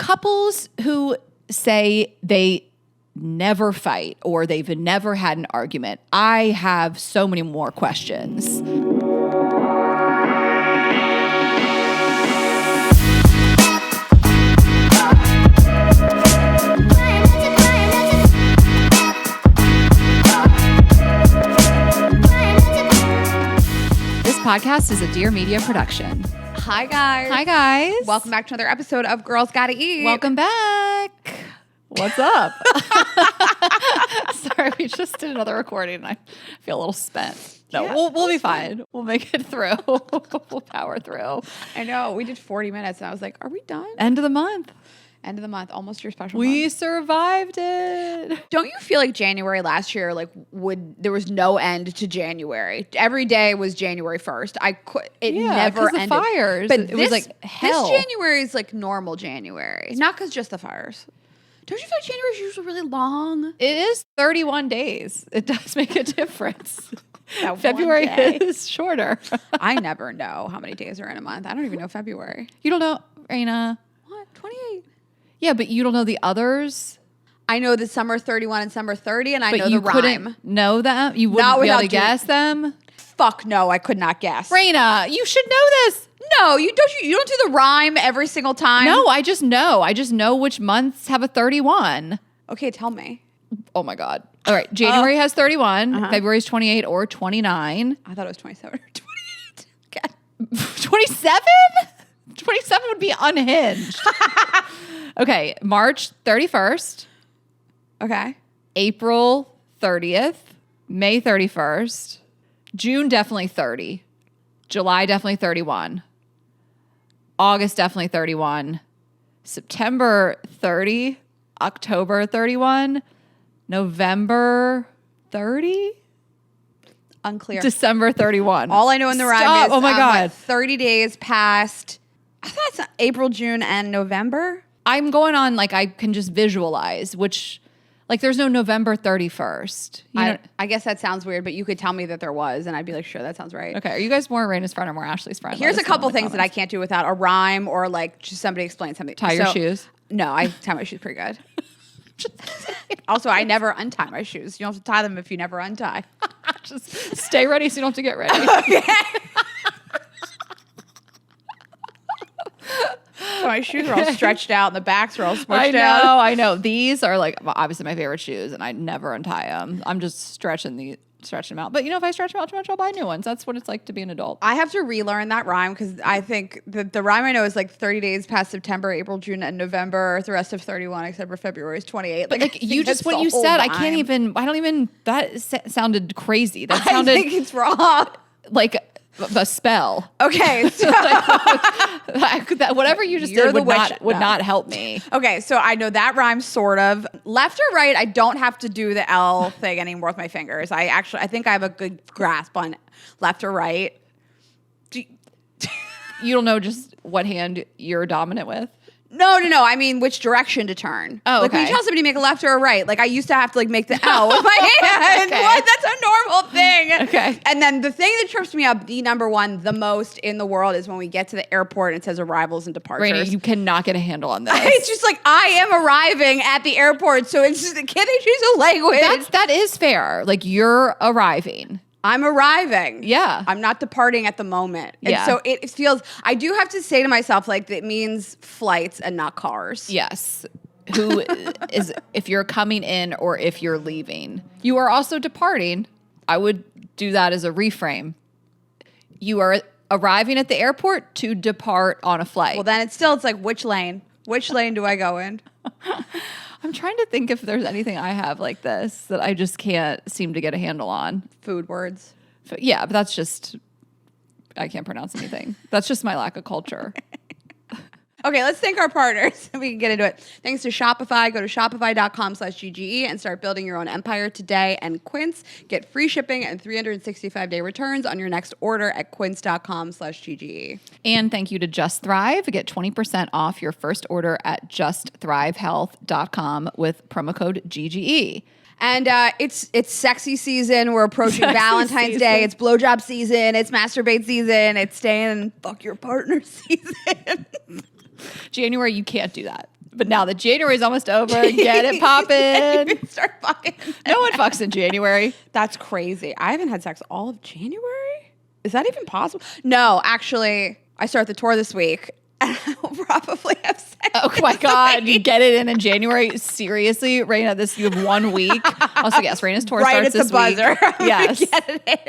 couples who say they never fight or they've never had an argument, I have so many more questions. This podcast is a Dear Media production. Hi, guys. Hi, guys. Welcome back to another episode of Girls Gotta Eat. Welcome back. What's up? Sorry, we just did another recording and I feel a little spent. No, Yeah, we'll be fine. We'll make it through. We'll power through. I know. We did 40 minutes and I was like, are we done? End of the month. End of the month. Almost your special We month. survived it. Don't you feel like January last year, there was no end to January? Every day was January 1st. It never ended. The fires. But it was like hell. This January is like normal January. Not because just the fires. Don't you feel like January is usually really long? It is 31 days. It does make a difference. That February one day. is shorter. I never know how many days are in a month. I don't even know February. You don't know, Rayna? What? 28. Yeah, but you don't know the others. I know the summer 31 and summer 30, and I know you the couldn't rhyme. know them? You wouldn't be able to guess them? Fuck no, I could not guess. Rayna, you should know this. No, you don't do the rhyme every single time. No, I just know. I just know which months have a 31. Okay, tell me. Oh my God. All right. January has 31. February's 28 or 29. I thought it was 27 or 28. God. 27? 27 would be unhinged. Okay. March 31st. Okay. April 30th. May 31st. June definitely 30. July definitely 31. August definitely 31. September 30. October 31. November 30. Unclear. December 31. All I know in the rhyme Stop. is Oh my God. what, 30 days past. I thought it's April, June, and November. I'm going on like I can just visualize which, like there's no November 31st. I guess that sounds weird, but you could tell me that there was, and I'd be like, sure, that sounds right. Okay. Are you guys more Rayna's friend or more Ashley's friend? Here's Let a us know couple in the things that I comments. can't do without a rhyme or like just somebody explain something. Tie your shoes. No, I tie my shoes pretty good. Also, I never untie my shoes. You don't have to tie them if you never untie. Just stay ready so you don't have to get ready. Okay. So my shoes are all stretched out and the backs are all smushed out. I know. These are like obviously my favorite shoes and I never untie them. I'm just stretching them out. But you know, if I stretch them out too much, I'll buy new ones. That's what it's like to be an adult. I have to relearn that rhyme because I think the rhyme I know is like 30 days past September, April, June, and November. The rest of 31, except for February, is 28. But like you just, what you said, that sounded crazy. That I sounded think it's wrong. like a spell. Okay. So Whatever you just You're did the would witch. not help me. Okay, so I know that rhymes sort of. Left or right, I don't have to do the L thing anymore with my fingers. I think I have a good grasp on left or right. You don't know just what hand you're dominant with? No. I mean, which direction to turn. Oh, like when you okay. tell somebody to make a left or a right, like I used to have to like make the L with my hand. Okay. What? That's a normal thing. Okay. And then the thing that trips me up, the number one, the most in the world, is when we get to the airport and it says arrivals and departures. Rayna, you cannot get a handle on this. It's just like I am arriving at the airport, so it's just, can they choose a language? that is fair. Like you're arriving. I'm arriving. Yeah. I'm not departing at the moment. And Yeah. so it feels, I do have to say to myself, like, it means flights and not cars. Yes. Who is, if you're coming in or if you're leaving. You are also departing. I would do that as a reframe. You are arriving at the airport to depart on a flight. Well, then it's like, which lane? Which lane do I go in? I'm trying to think if there's anything I have like this that I just can't seem to get a handle on. Food words. Yeah, but that's just, I can't pronounce anything. That's just my lack of culture. Okay, let's thank our partners. We can get into it. Thanks to Shopify. Go to shopify.com/GGE and start building your own empire today. And Quince, get free shipping and 365-day returns on your next order at quince.com/GGE. And thank you to Just Thrive. Get 20% off your first order at justthrivehealth.com with promo code GGE. And it's sexy season. We're approaching Sexy Valentine's season. Day. It's blowjob season. It's masturbate season. It's staying and fuck your partner season. January, you can't do that But now that January's almost over, get it poppin'. Start fucking. No one fucks in January. That's crazy. I haven't had sex all of January. Is that even possible? No, actually, I start the tour this week. And I will probably have sex. Oh my God. You get it in January. Seriously, Rayna, you have 1 week. Also, yes, Rayna's tour starts this week. Yes.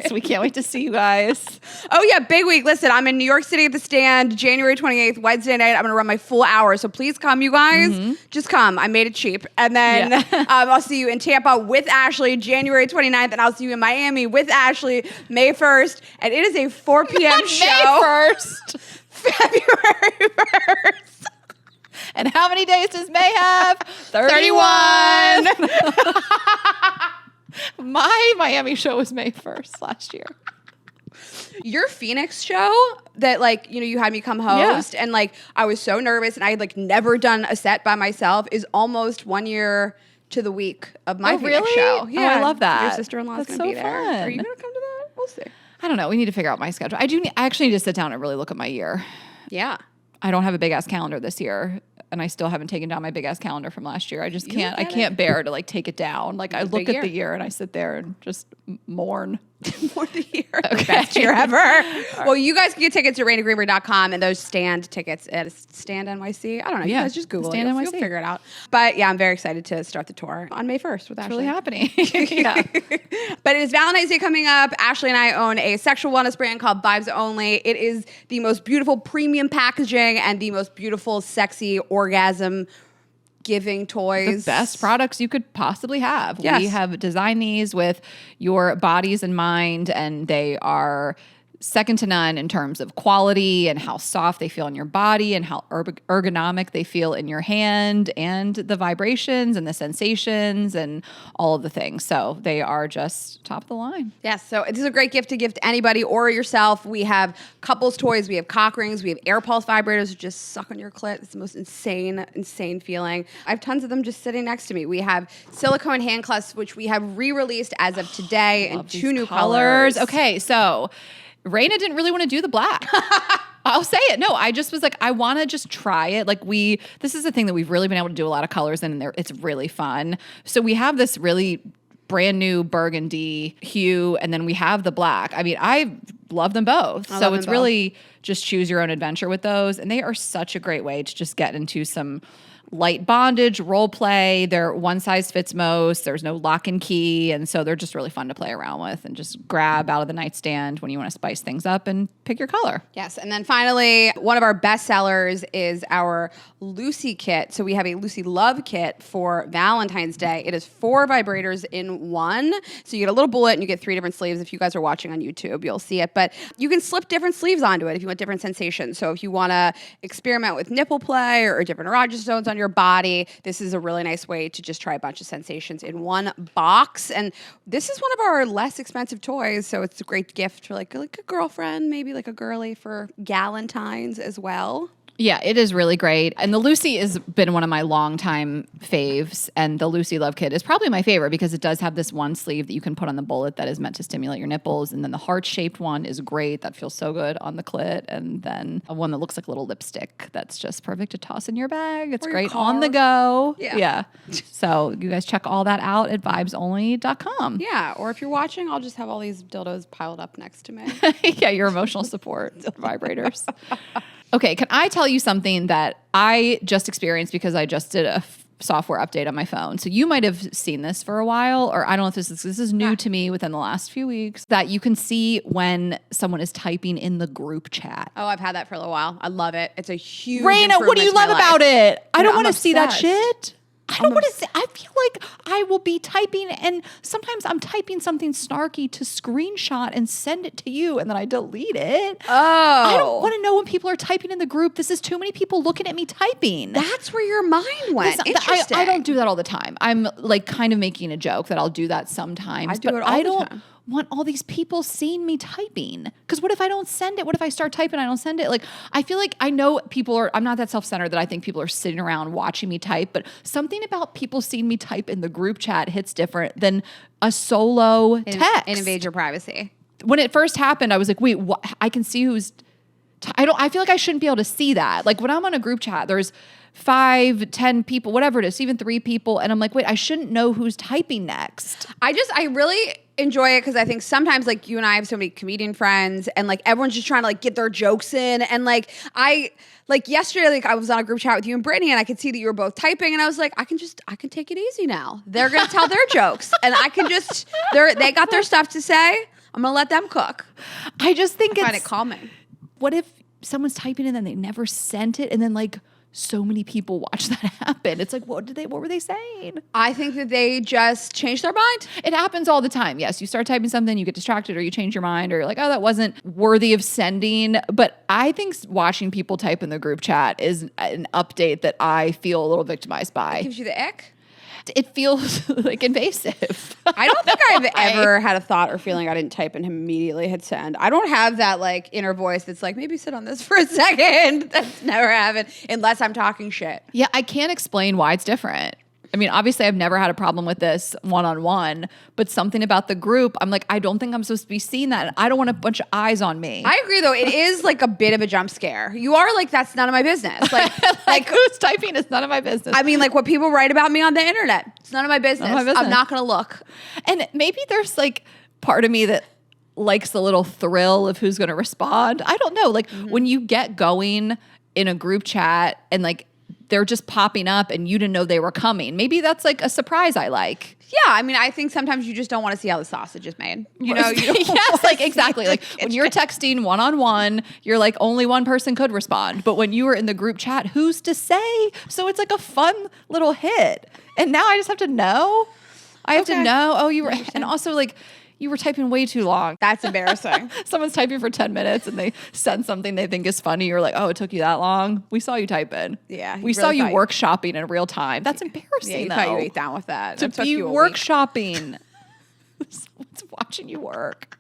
So we can't wait to see you guys. Oh yeah, big week. Listen, I'm in New York City at the Stand, January 28th, Wednesday night. I'm going to run my full hour. So please come, you guys. Just come. I made it cheap. And then I'll see you in Tampa with Ashley, January 29th. And I'll see you in Miami with Ashley, May 1st. And it is a 4 p.m. show. May 1st. February 1st. And how many days does May have? 31. My Miami show was May 1st last year. Your Phoenix show that you had me come host and I was so nervous and I had never done a set by myself is almost 1 year to the week of my Phoenix show. Yeah. Oh, I love that. Your sister-in-law's going to be there. Fun. Are you going to come to that? We'll see. I don't know. We need to figure out my schedule. I actually need to sit down and really look at my year. Yeah. I don't have a big ass calendar this year, and I still haven't taken down my big ass calendar from last year. I just can't. I can't bear to take it down. I look at the year and I sit there and just mourn. Mourn the year. Okay. Best year ever. Well, you guys can get tickets at RaynaGreenberg.com and those Stand tickets at Stand NYC. I don't know. You guys just Google Stand it. NYC. You'll figure it out. But yeah, I'm very excited to start the tour on May 1st with Ashley. It's really happening. Yeah. But it is Valentine's Day coming up. Ashley and I own a sexual wellness brand called Vibes Only. It is the most beautiful premium packaging and the most beautiful, sexy orgasm giving toys. The best products you could possibly have. Yes. We have designed these with your bodies in mind, and they are second to none in terms of quality and how soft they feel in your body and how ergonomic they feel in your hand and the vibrations and the sensations and all of the things. So they are just top of the line. Yes. So this is a great gift to give to anybody or yourself. We have couples toys. We have cock rings. We have air pulse vibrators which just suck on your clit. It's the most insane feeling. I have tons of them just sitting next to me. We have silicone hand clasps, which we have re-released as of today in 2 new colors. Okay. So Rayna didn't really want to do the black. I'll say it. No, I just was I want to just try it. This is a thing that we've really been able to do a lot of colors in, and it's really fun. So we have this really brand new burgundy hue, and then we have the black. I mean, I love them both. So it's really just choose your own adventure with those. And they are such a great way to just get into some light bondage, role play. They're one size fits most. There's no lock and key. And so they're just really fun to play around with and just grab out of the nightstand when you want to spice things up and pick your color. Yes. And then finally, one of our best sellers is our Lucy kit. So we have a Lucy Love kit for Valentine's Day. It is 4 vibrators in 1. So you get a little bullet and you get 3 different sleeves. If you guys are watching on YouTube, you'll see it. But you can slip different sleeves onto it if you want different sensations. So if you want to experiment with nipple play or different erogenous zones on your body, this is a really nice way to just try a bunch of sensations in one box. And this is one of our less expensive toys, so it's a great gift for like a girlfriend, maybe like a girly for Galentine's as well. Yeah, it is really great. And the Lucy has been one of my longtime faves. And the Lucy Love Kit is probably my favorite because it does have this one sleeve that you can put on the bullet that is meant to stimulate your nipples. And then the heart-shaped one is great. That feels so good on the clit. And then a one that looks like a little lipstick that's just perfect to toss in your bag. It's great on the go. Yeah. So you guys check all that out at vibesonly.com. Yeah, or if you're watching, I'll just have all these dildos piled up next to me. Yeah, your emotional support vibrators. Okay, can I tell you something that I just experienced because I just did a software update on my phone? So you might have seen this for a while, or I don't know if this is new to me within the last few weeks, that you can see when someone is typing in the group chat. Oh, I've had that for a little while. I love it. It's a huge Rayna, what do you love about it? I don't want to see that shit. I don't want to say, I feel like I will be typing and sometimes I'm typing something snarky to screenshot and send it to you and then I delete it. Oh. I don't want to know when people are typing in the group. This is too many people looking at me typing. That's where your mind went. Interesting. I don't do that all the time. I'm like kind of making a joke that I'll do that sometimes. I do it all the time. Want all these people seeing me typing. Because what if I don't send it? What if I start typing and I don't send it? Like, I feel like I know people are, I'm not that self-centered that I think people are sitting around watching me type, but something about people seeing me type in the group chat hits different than a solo text. It invades your privacy. When it first happened, I was like, wait, what? I can see who's, I feel like I shouldn't be able to see that. Like when I'm on a group chat, there's 5, 10 people, whatever it is, even 3 people. And I'm like, wait, I shouldn't know who's typing next. I really enjoy it because I think sometimes like you and I have so many comedian friends and like everyone's just trying to like get their jokes in. And like yesterday, like I was on a group chat with you and Brittany and I could see that you were both typing and I was like, I can take it easy now. They're going to tell their jokes and I can just, they got their stuff to say. I'm going to let them cook. I just think I find it calming. What if someone's typing and then they never sent it and then like so many people watch that happen? It's like, what were they saying? I think that they just changed their mind. It happens all the time. Yes, you start typing something, you get distracted or you change your mind or you're like, oh, that wasn't worthy of sending. But I think watching people type in the group chat is an update that I feel a little victimized by. It gives you the ick? It feels like invasive. I don't think I've ever had a thought or feeling I didn't type and immediately hit send. I don't have that like inner voice that's like, maybe sit on this for a second. That's never happened unless I'm talking shit. Yeah, I can't explain why it's different. I mean, obviously I've never had a problem with this one-on-one, but something about the group, I'm like, I don't think I'm supposed to be seeing that. And I don't want a bunch of eyes on me. I agree though. It is like a bit of a jump scare. You are like, that's none of my business. Like who's typing is none of my business. I mean, like what people write about me on the internet, it's none of my business. None of my business. I'm not going to look. And maybe there's like part of me that likes the little thrill of who's going to respond. I don't know. Like when you get going in a group chat and like, they're just popping up and you didn't know they were coming. Maybe that's like a surprise I like. Yeah, I mean, I think sometimes you just don't want to see how the sausage is made. You know, you don't yes, like exactly. Like when you're texting one-on-one, you're like only one person could respond. But when you were in the group chat, who's to say? So it's like a fun little hit. And now I just have to know. I have to know. Oh, you were, and also like you were typing way too long. That's embarrassing. Someone's typing for 10 minutes and they send something they think is funny. You're like, oh, it took you that long? We saw you type in. Yeah. We saw you workshopping in real time. That's embarrassing, Yeah, you though. thought you ate down with that. To be workshopping. Someone's watching you work.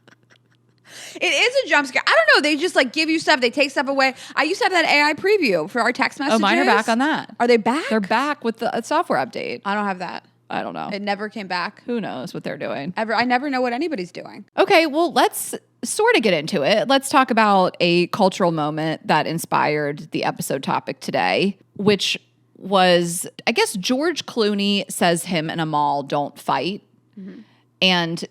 It is a jump scare. I don't know. They just like give you stuff. They take stuff away. I used to have that AI preview for our text messages. Oh, mine are back on that. Are they back? They're back with the software update. I don't have that. I don't know. It never came back. Who knows what they're doing? I never know what anybody's doing. Okay, well, let's sort of get into it. Let's talk about a cultural moment that inspired the episode topic today, which was, I guess, George Clooney says him and Amal don't fight. Mm-hmm. And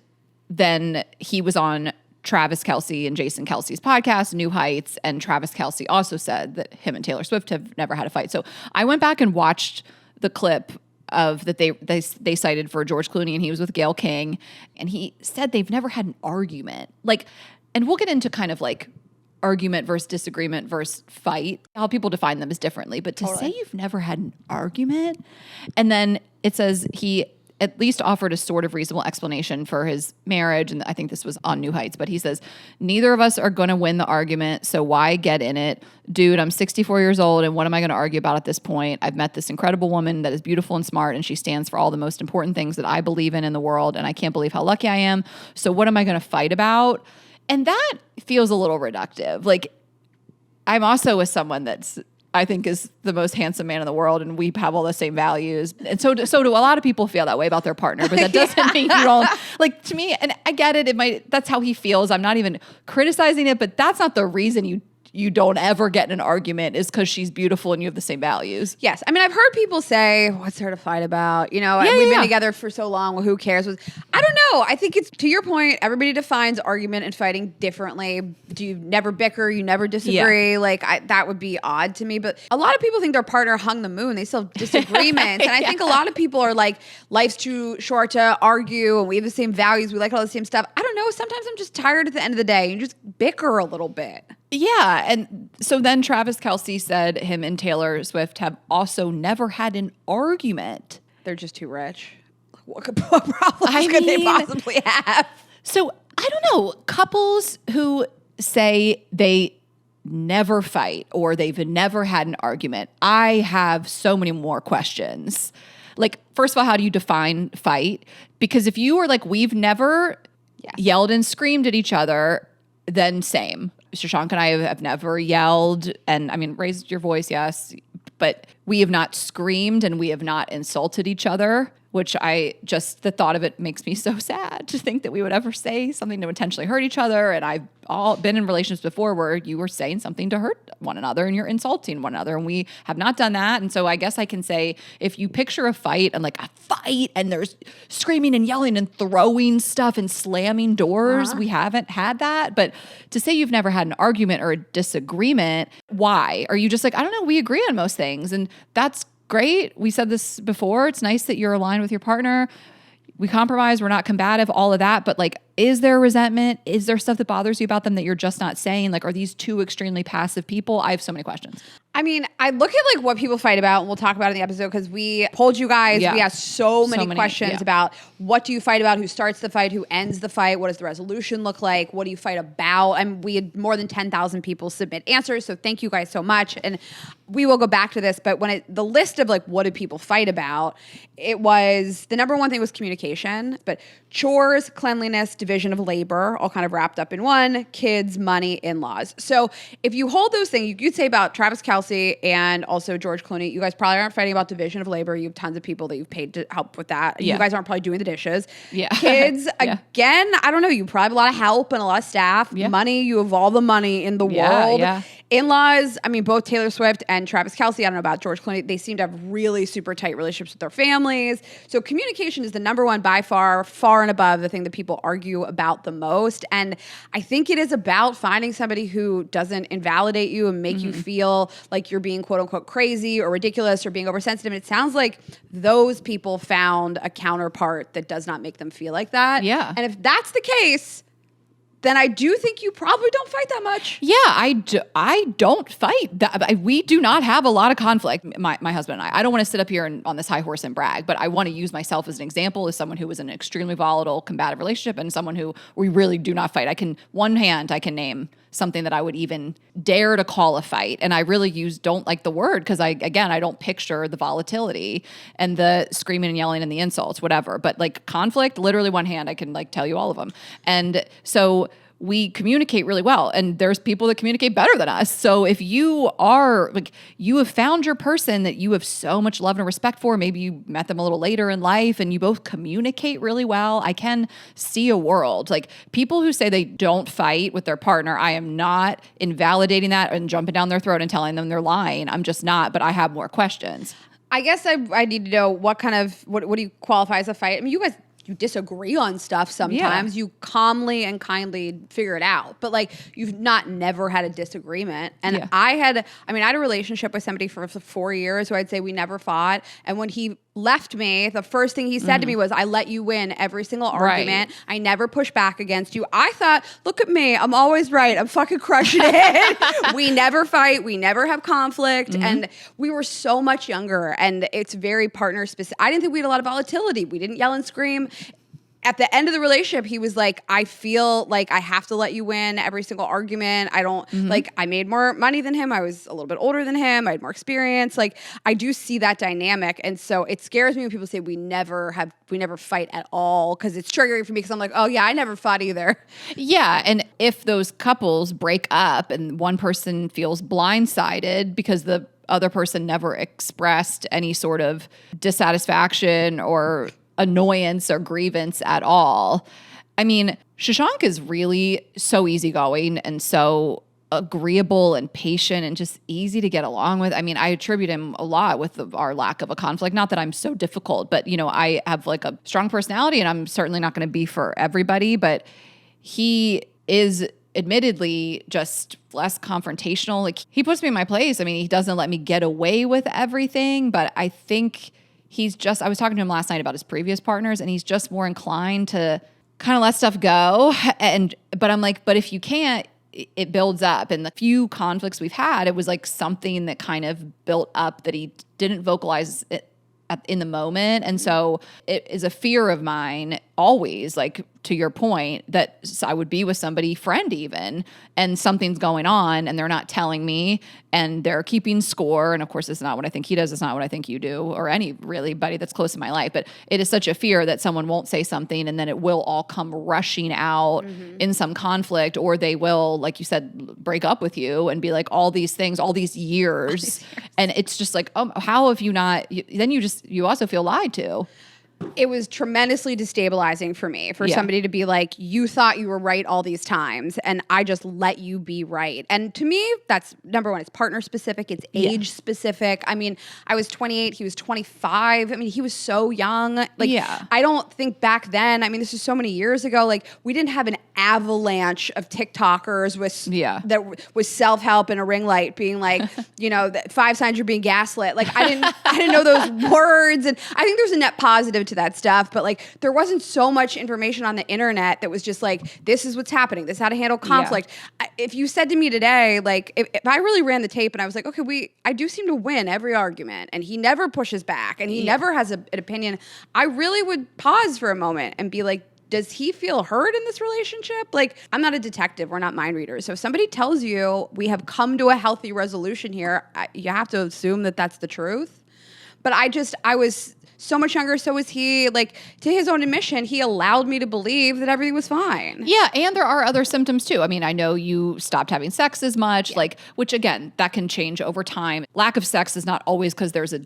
then he was on Travis Kelce and Jason Kelce's podcast, New Heights, and Travis Kelce also said that him and Taylor Swift have never had a fight. So I went back and watched the clip of that they cited for George Clooney, and he was with Gayle King, and he said they've never had an argument. Like, and we'll get into kind of like argument versus disagreement versus fight, how people define them as differently. But to say you've never had an argument, and then it says he at least offered a sort of reasonable explanation for his marriage. And I think this was on New Heights, but he says, neither of us are going to win the argument. So why get in it? Dude, I'm 64 years old. And what am I going to argue about at this point? I've met this incredible woman that is beautiful and smart. And she stands for all the most important things that I believe in the world. And I can't believe how lucky I am. So what am I going to fight about? And that feels a little reductive. Like, I'm also with someone that's, I think is the most handsome man in the world, and we have all the same values. And so do a lot of people feel that way about their partner, but that doesn't mean you don't, like, to me, and I get it, that's how he feels. I'm not even criticizing it, but that's not the reason you don't ever get in an argument is because she's beautiful and you have the same values. Yes. I mean, I've heard people say, what's there to fight about? You know, we've been together for so long. Well, who cares? I don't know. I think it's, to your point, everybody defines argument and fighting differently. Do you never bicker? You never disagree? Yeah. Like, that would be odd to me. But a lot of people think their partner hung the moon. They still have disagreements. And I think a lot of people are like, life's too short to argue and we have the same values. We like all the same stuff. I don't know. Sometimes I'm just tired at the end of the day. You just bicker a little bit. Yeah. And so then Travis Kelce said him and Taylor Swift have also never had an argument. They're just too rich. What problems could they possibly have? So I don't know. Couples who say they never fight or they've never had an argument, I have so many more questions. Like, first of all, how do you define fight? Because if you were like, we've never yelled and screamed at each other, then same. Shashank and I have never yelled, and I mean, raised your voice, yes, but we have not screamed and we have not insulted each other. which the thought of it makes me so sad to think that we would ever say something to intentionally hurt each other. And I've been in relationships before where you were saying something to hurt one another and you're insulting one another. And we have not done that. And so I guess I can say, if you picture a fight and there's screaming and yelling and throwing stuff and slamming doors, we haven't had that. But to say you've never had an argument or a disagreement, why? Are you just like, I don't know, we agree on most things. And that's great. We said this before. It's nice that you're aligned with your partner. We compromise. We're not combative, all of that. But like, is there resentment? Is there stuff that bothers you about them that you're just not saying? Like, are these two extremely passive people? I have so many questions. I mean, I look at like what people fight about, and we'll talk about it in the episode because we polled you guys. Yeah. We asked so many questions about what do you fight about, who starts the fight, who ends the fight, what does the resolution look like, what do you fight about? And we had more than 10,000 people submit answers, so thank you guys so much. And we will go back to this, but the list of like what did people fight about, it was the number one thing was communication, but chores, cleanliness, division of labor, all kind of wrapped up in one, kids, money, in-laws. So if you hold those things, you could say about Travis Kelce and also George Clooney, you guys probably aren't fighting about division of labor. You have tons of people that you've paid to help with that. Yeah. You guys aren't probably doing the dishes. Yeah. Kids, again, I don't know, you probably have a lot of help and a lot of staff. Yeah. Money, you have all the money in the world. Yeah. In-laws, I mean, both Taylor Swift and Travis Kelce, I don't know about George Clooney, they seem to have really super tight relationships with their families. So communication is the number one by far and above the thing that people argue about the most. And I think it is about finding somebody who doesn't invalidate you and make you feel like you're being quote unquote crazy or ridiculous or being oversensitive. And it sounds like those people found a counterpart that does not make them feel like that. Yeah. And if that's the case, then I do think you probably don't fight that much. Yeah, I don't fight. We do not have a lot of conflict, my husband and I. I don't want to sit up here on this high horse and brag, but I want to use myself as an example as someone who was in an extremely volatile, combative relationship and someone who we really do not fight. I can name something that I would even dare to call a fight. And I really don't like the word because I don't picture the volatility and the screaming and yelling and the insults, whatever. But like conflict, literally one hand, I can like tell you all of them. And so we communicate really well, and there's people that communicate better than us. So if you are like, you have found your person that you have so much love and respect for, maybe you met them a little later in life and you both communicate really well, I can see a world. Like people who say they don't fight with their partner, I am not invalidating that and jumping down their throat and telling them they're lying. I'm just not, but I have more questions. I guess I need to know what do you qualify as a fight? I mean, you disagree on stuff sometimes. Yeah. You calmly and kindly figure it out. But like you've never had a disagreement. And I had a relationship with somebody for 4 years who I'd say we never fought. And when he left me, the first thing he said to me was, I let you win every single argument. Right. I never push back against you. I thought, look at me. I'm always right. I'm fucking crushing it. We never fight. We never have conflict. And we were so much younger, and it's very partner specific. I didn't think we had a lot of volatility. We didn't yell and scream. At the end of the relationship, he was like, I feel like I have to let you win every single argument. I don't I made more money than him. I was a little bit older than him. I had more experience. Like I do see that dynamic. And so it scares me when people say we never fight at all, because it's triggering for me because I'm like, oh yeah, I never fought either. Yeah. And if those couples break up and one person feels blindsided because the other person never expressed any sort of dissatisfaction or annoyance or grievance at all. I mean, Shashank is really so easygoing and so agreeable and patient and just easy to get along with. I mean, I attribute him a lot with our lack of a conflict. Not that I'm so difficult, but I have like a strong personality and I'm certainly not going to be for everybody, but he is admittedly just less confrontational. Like he puts me in my place. I mean, he doesn't let me get away with everything, but I think I was talking to him last night about his previous partners, and he's just more inclined to kind of let stuff go. But I'm like, but if you can't, it builds up. And the few conflicts we've had, it was like something that kind of built up that he didn't vocalize in the moment. And so it is a fear of mine always, like to your point, that I would be with somebody, friend even, and something's going on and they're not telling me and they're keeping score. And of course, it's not what I think he does. It's not what I think you do or anybody that's close in my life. But it is such a fear that someone won't say something and then it will all come rushing out in some conflict, or they will, like you said, break up with you and be like all these things, all these years. And it's just like, how have you not, then you also feel lied to. It was tremendously destabilizing for me, for somebody to be like, you thought you were right all these times and I just let you be right. And to me, that's number one. It's partner specific. It's age specific. I mean, I was 28. He was 25. I mean, he was so young. Like, I don't think back then, I mean, this is so many years ago, like we didn't have an avalanche of TikTokers that was self-help and a ring light being like, you know, 5 signs you're being gaslit. Like I didn't know those words. And I think there's a net positive to that stuff, but like there wasn't so much information on the internet that was just like, this is what's happening, this is how to handle conflict. If you said to me today, like if I really ran the tape and I was like, okay, I do seem to win every argument and he never pushes back and he never has an opinion, I really would pause for a moment and be like, does he feel heard in this relationship? Like, I'm not a detective. We're not mind readers. So if somebody tells you we have come to a healthy resolution here, you have to assume that that's the truth. But I was so much younger, so was he. Like, to his own admission, he allowed me to believe that everything was fine. Yeah, and there are other symptoms too. I mean, I know you stopped having sex as much, like, which again, that can change over time. Lack of sex is not always because there's a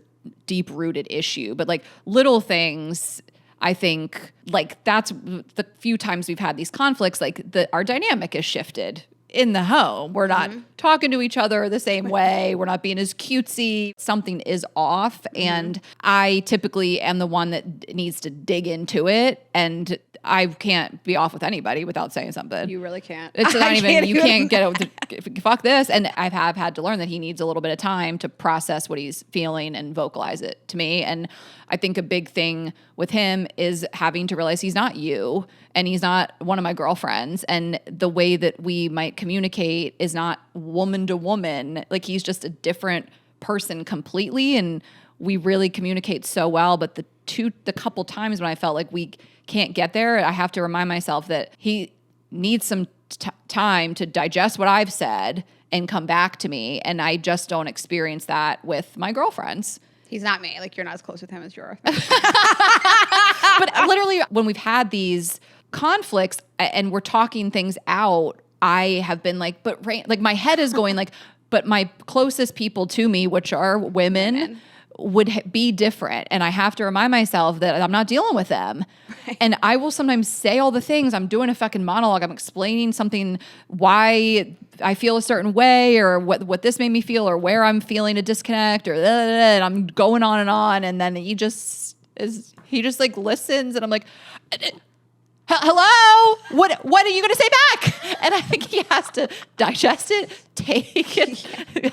deep-rooted issue, but like little things, I think, like that's the few times we've had these conflicts, like our dynamic has shifted in the home. We're not talking to each other the same way. We're not being as cutesy. Something is off. And I typically am the one that needs to dig into it. And I can't be off with anybody without saying something. You really can't. It's not even, you can't get it. Fuck this. And I have had to learn that he needs a little bit of time to process what he's feeling and vocalize it to me. And I think a big thing with him is having to realize he's not you and he's not one of my girlfriends. And the way that we might communicate is not woman to woman. Like he's just a different person completely. And we really communicate so well. But the couple times when I felt like we can't get there, I have to remind myself that he needs some time to digest what I've said and come back to me. And I just don't experience that with my girlfriends. He's not me. Like, you're not as close with him as you're. But literally, when we've had these conflicts and we're talking things out, I have been like, but like my head is going like, but my closest people to me, which are women. Would be different. And I have to remind myself that I'm not dealing with them. Right. And I will sometimes say all the things. I'm doing a fucking monologue. I'm explaining something, why I feel a certain way or what this made me feel or where I'm feeling a disconnect or and I'm going on. And then he just like listens and I'm like, hello, what are you going to say back? And I think he has to digest it, take it,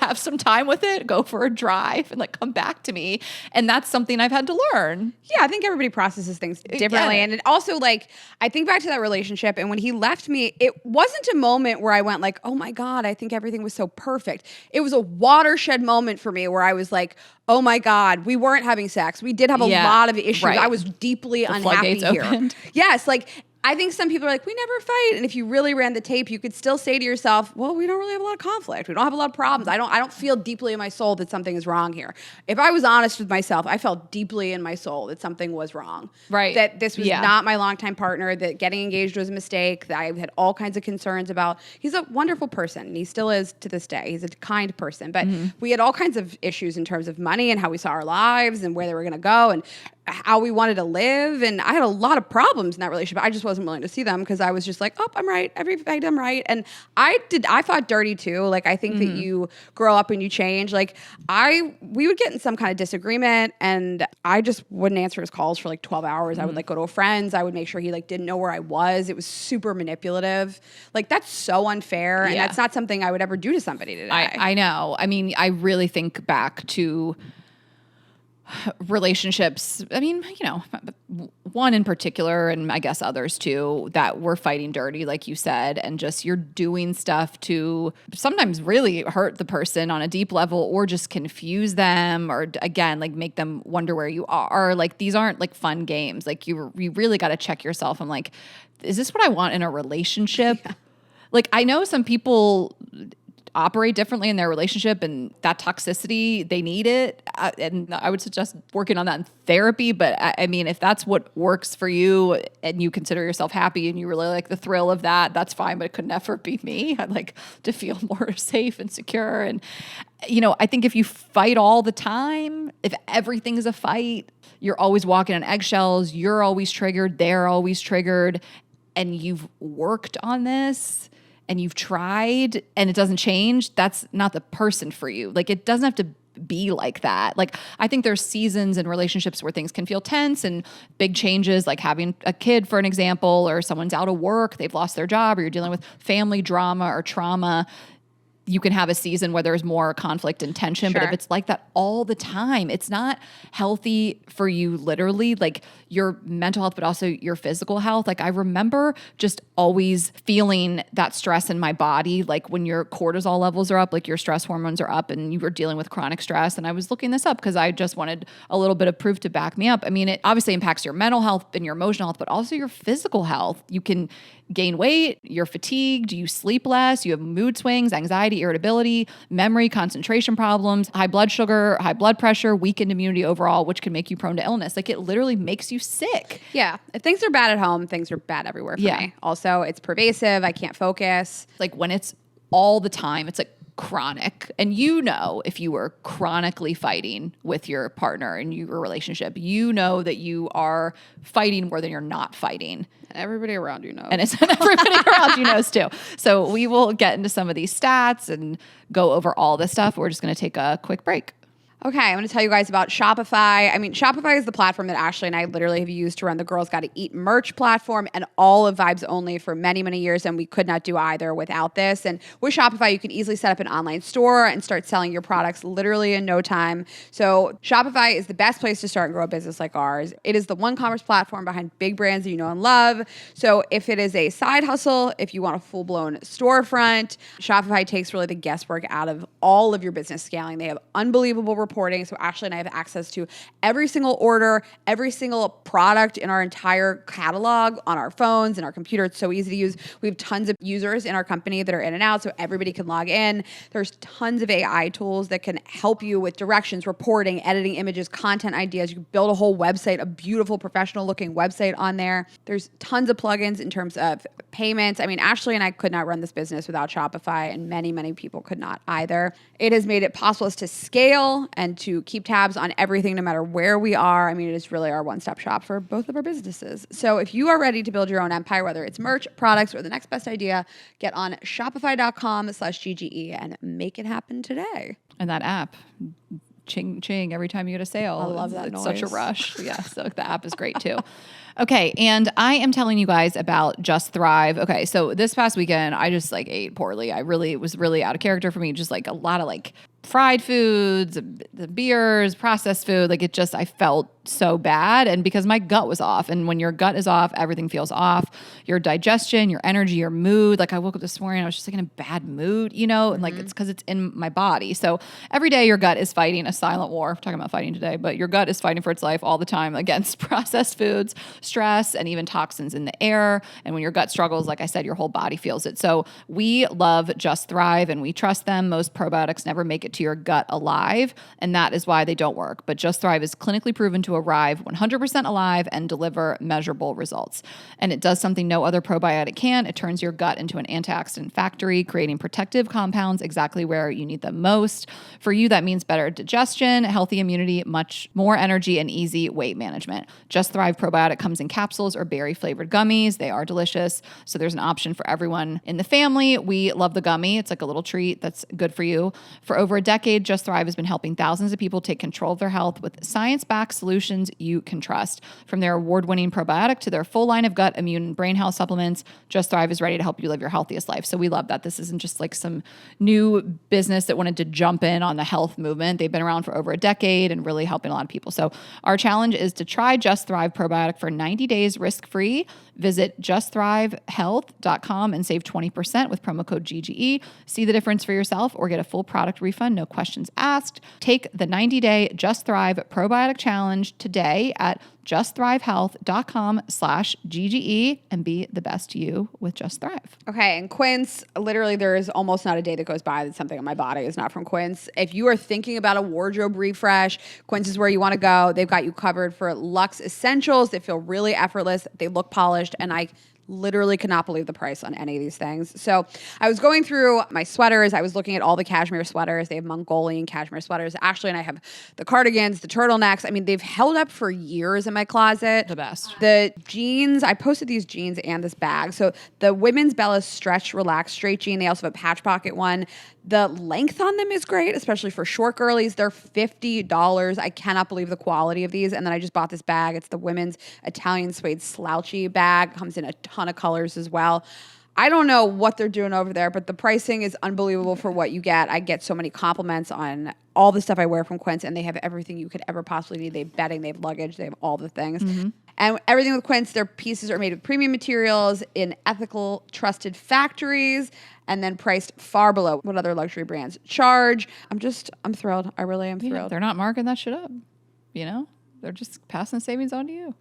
have some time with it, go for a drive and like come back to me. And that's something I've had to learn. Yeah, I think everybody processes things differently. And it also, like, I think back to that relationship and when he left me, it wasn't a moment where I went like, oh my God, I think everything was so perfect. It was a watershed moment for me where I was like, oh my God, we weren't having sex. We did have a lot of issues. Right. I was deeply unhappy here. Opened. Yes, like I think some people are like, we never fight. And if you really ran the tape, you could still say to yourself, well, we don't really have a lot of conflict. We don't have a lot of problems. I don't feel deeply in my soul that something is wrong here. If I was honest with myself, I felt deeply in my soul that something was wrong. Right. That this was not my longtime partner, that getting engaged was a mistake, that I had all kinds of concerns about. He's a wonderful person. And he still is to this day. He's a kind person. But we had all kinds of issues in terms of money and how we saw our lives and where they were going to go and how we wanted to live. And I had a lot of problems in that relationship. I just wasn't willing to see them because I was just like, oh, I'm right. Every fight I'm right. And I fought dirty too. Like, I think that you grow up and you change. Like we would get in some kind of disagreement and I just wouldn't answer his calls for like 12 hours. I would like go to a friend's. I would make sure he like didn't know where I was. It was super manipulative. Like, that's so unfair. And that's not something I would ever do to somebody today. I know. I mean, I really think back to relationships. I mean, you know, one in particular, and I guess others too, that were fighting dirty, like you said, and just you're doing stuff to sometimes really hurt the person on a deep level or just confuse them or again, like make them wonder where you are. Like, these aren't like fun games. Like, you really got to check yourself. I'm like, is this what I want in a relationship? Yeah. Like, I know some people operate differently in their relationship and that toxicity, they need it. And I would suggest working on that in therapy. But I mean, if that's what works for you and you consider yourself happy and you really like the thrill of that, that's fine. But it could never be me. I'd like to feel more safe and secure. And, I think if you fight all the time, if everything is a fight, you're always walking on eggshells, you're always triggered, they're always triggered, and you've worked on this and you've tried and it doesn't change, that's not the person for you. Like, it doesn't have to be like that. Like, I think there's seasons in relationships where things can feel tense and big changes, like having a kid, for an example, or someone's out of work, they've lost their job, or you're dealing with family drama or trauma. You can have a season where there's more conflict and tension, Sure. but if it's like that all the time, it's not healthy for you, literally, like your mental health, but also your physical health. Like, I remember just always feeling that stress in my body, like when your cortisol levels are up, like your stress hormones are up and you were dealing with chronic stress. And I was looking this up because I just wanted a little bit of proof to back me up. I mean, it obviously impacts your mental health and your emotional health, but also your physical health. You can gain weight, you're fatigued, you sleep less, you have mood swings, anxiety, irritability, memory, concentration problems, high blood sugar, high blood pressure, weakened immunity overall, which can make you prone to illness. Like, it literally makes you sick. Yeah. If things are bad at home, things are bad everywhere for me. Also, it's pervasive. I can't focus. Like, when it's all the time, it's like chronic. And if you were chronically fighting with your partner in your relationship, that you are fighting more than you're not fighting. And everybody around you knows. And everybody around you knows too. So we will get into some of these stats and go over all this stuff. We're just going to take a quick break. Okay, I'm going to tell you guys about Shopify. I mean, Shopify is the platform that Ashley and I literally have used to run the Girls Gotta Eat merch platform and all of Vibes Only for many, many years, and we could not do either without this. And with Shopify, you can easily set up an online store and start selling your products literally in no time. So Shopify is the best place to start and grow a business like ours. It is the one commerce platform behind big brands that you know and love. So if it is a side hustle, if you want a full-blown storefront, Shopify takes really the guesswork out of all of your business scaling. They have unbelievable reporting. So Ashley and I have access to every single order, every single product in our entire catalog on our phones and our computer. It's so easy to use. We have tons of users in our company that are in and out, so everybody can log in. There's tons of AI tools that can help you with directions, reporting, editing images, content ideas. You can build a whole website, a beautiful professional looking website on there. There's tons of plugins in terms of payments. I mean, Ashley and I could not run this business without Shopify, and many, many people could not either. It has made it possible to scale and to keep tabs on everything no matter where we are. I mean, it is really our one-stop shop for both of our businesses. So if you are ready to build your own empire, whether it's merch, products, or the next best idea, get on shopify.com/GGE and make it happen today. And that app, ching, ching, every time you get a sale. I love that It's noise. such a rush. Yeah, so the app is great too. Okay, and I am telling you guys about Just Thrive. Okay, so this past weekend, I just ate poorly. It was really out of character for me. Just a lot of fried foods, the beers, processed food. I felt so bad. And because my gut was off, and when your gut is off, everything feels off. Your digestion, your energy, your mood. I woke up this morning, I was just in a bad mood, and it's because it's in my body. So every day your gut is fighting a silent war. We're talking about fighting today, but your gut is fighting for its life all the time against processed foods, stress, and even toxins in the air. And when your gut struggles, like I said, your whole body feels it. So we love Just Thrive and we trust them. Most probiotics never make it to your gut alive, and that is why they don't work. But Just Thrive is clinically proven to arrive 100% alive and deliver measurable results. And it does something no other probiotic can. It turns your gut into an antioxidant factory, creating protective compounds exactly where you need them most. For you, that means better digestion, healthy immunity, much more energy, and easy weight management. Just Thrive probiotic comes in capsules or berry-flavored gummies. They are delicious. So there's an option for everyone in the family. We love the gummy. It's a little treat that's good for you. For over a decade, Just Thrive has been helping thousands of people take control of their health with science-backed solutions you can trust. From their award-winning probiotic to their full line of gut, immune, and brain health supplements, Just Thrive is ready to help you live your healthiest life. So we love that. This isn't just some new business that wanted to jump in on the health movement. They've been around for over a decade and really helping a lot of people. So our challenge is to try Just Thrive probiotic for 90 days risk-free. Visit justthrivehealth.com and save 20% with promo code GGE. See the difference for yourself or get a full product refund, no questions asked. Take the 90-day Just Thrive probiotic challenge challenge today at justthrivehealth.com/GGE and be the best you with Just Thrive. Okay, and Quince, literally there is almost not a day that goes by that something on my body is not from Quince. If you are thinking about a wardrobe refresh, Quince is where you want to go. They've got you covered for luxe essentials. They feel really effortless. They look polished, and I literally could not believe the price on any of these things. So I was going through my sweaters. I was looking at all the cashmere sweaters. They have Mongolian cashmere sweaters. Ashley and I have the cardigans, the turtlenecks. I mean, they've held up for years in my closet. The best. The jeans, I posted these jeans and this bag. So the women's Bella Stretch Relax Straight Jean. They also have a patch pocket one. The length on them is great, especially for short girlies. They're $50. I cannot believe the quality of these. And then I just bought this bag. It's the women's Italian suede slouchy bag. Comes in a ton of colors as well. I don't know what they're doing over there, but the pricing is unbelievable for what you get. I get so many compliments on all the stuff I wear from Quince, and they have everything you could ever possibly need. They have bedding, they have luggage, they have all the things. Mm-hmm. And everything with Quince, their pieces are made with premium materials in ethical, trusted factories, and then priced far below what other luxury brands charge. I'm thrilled. I really am thrilled. They're not marking that shit up. You know, they're just passing the savings on to you.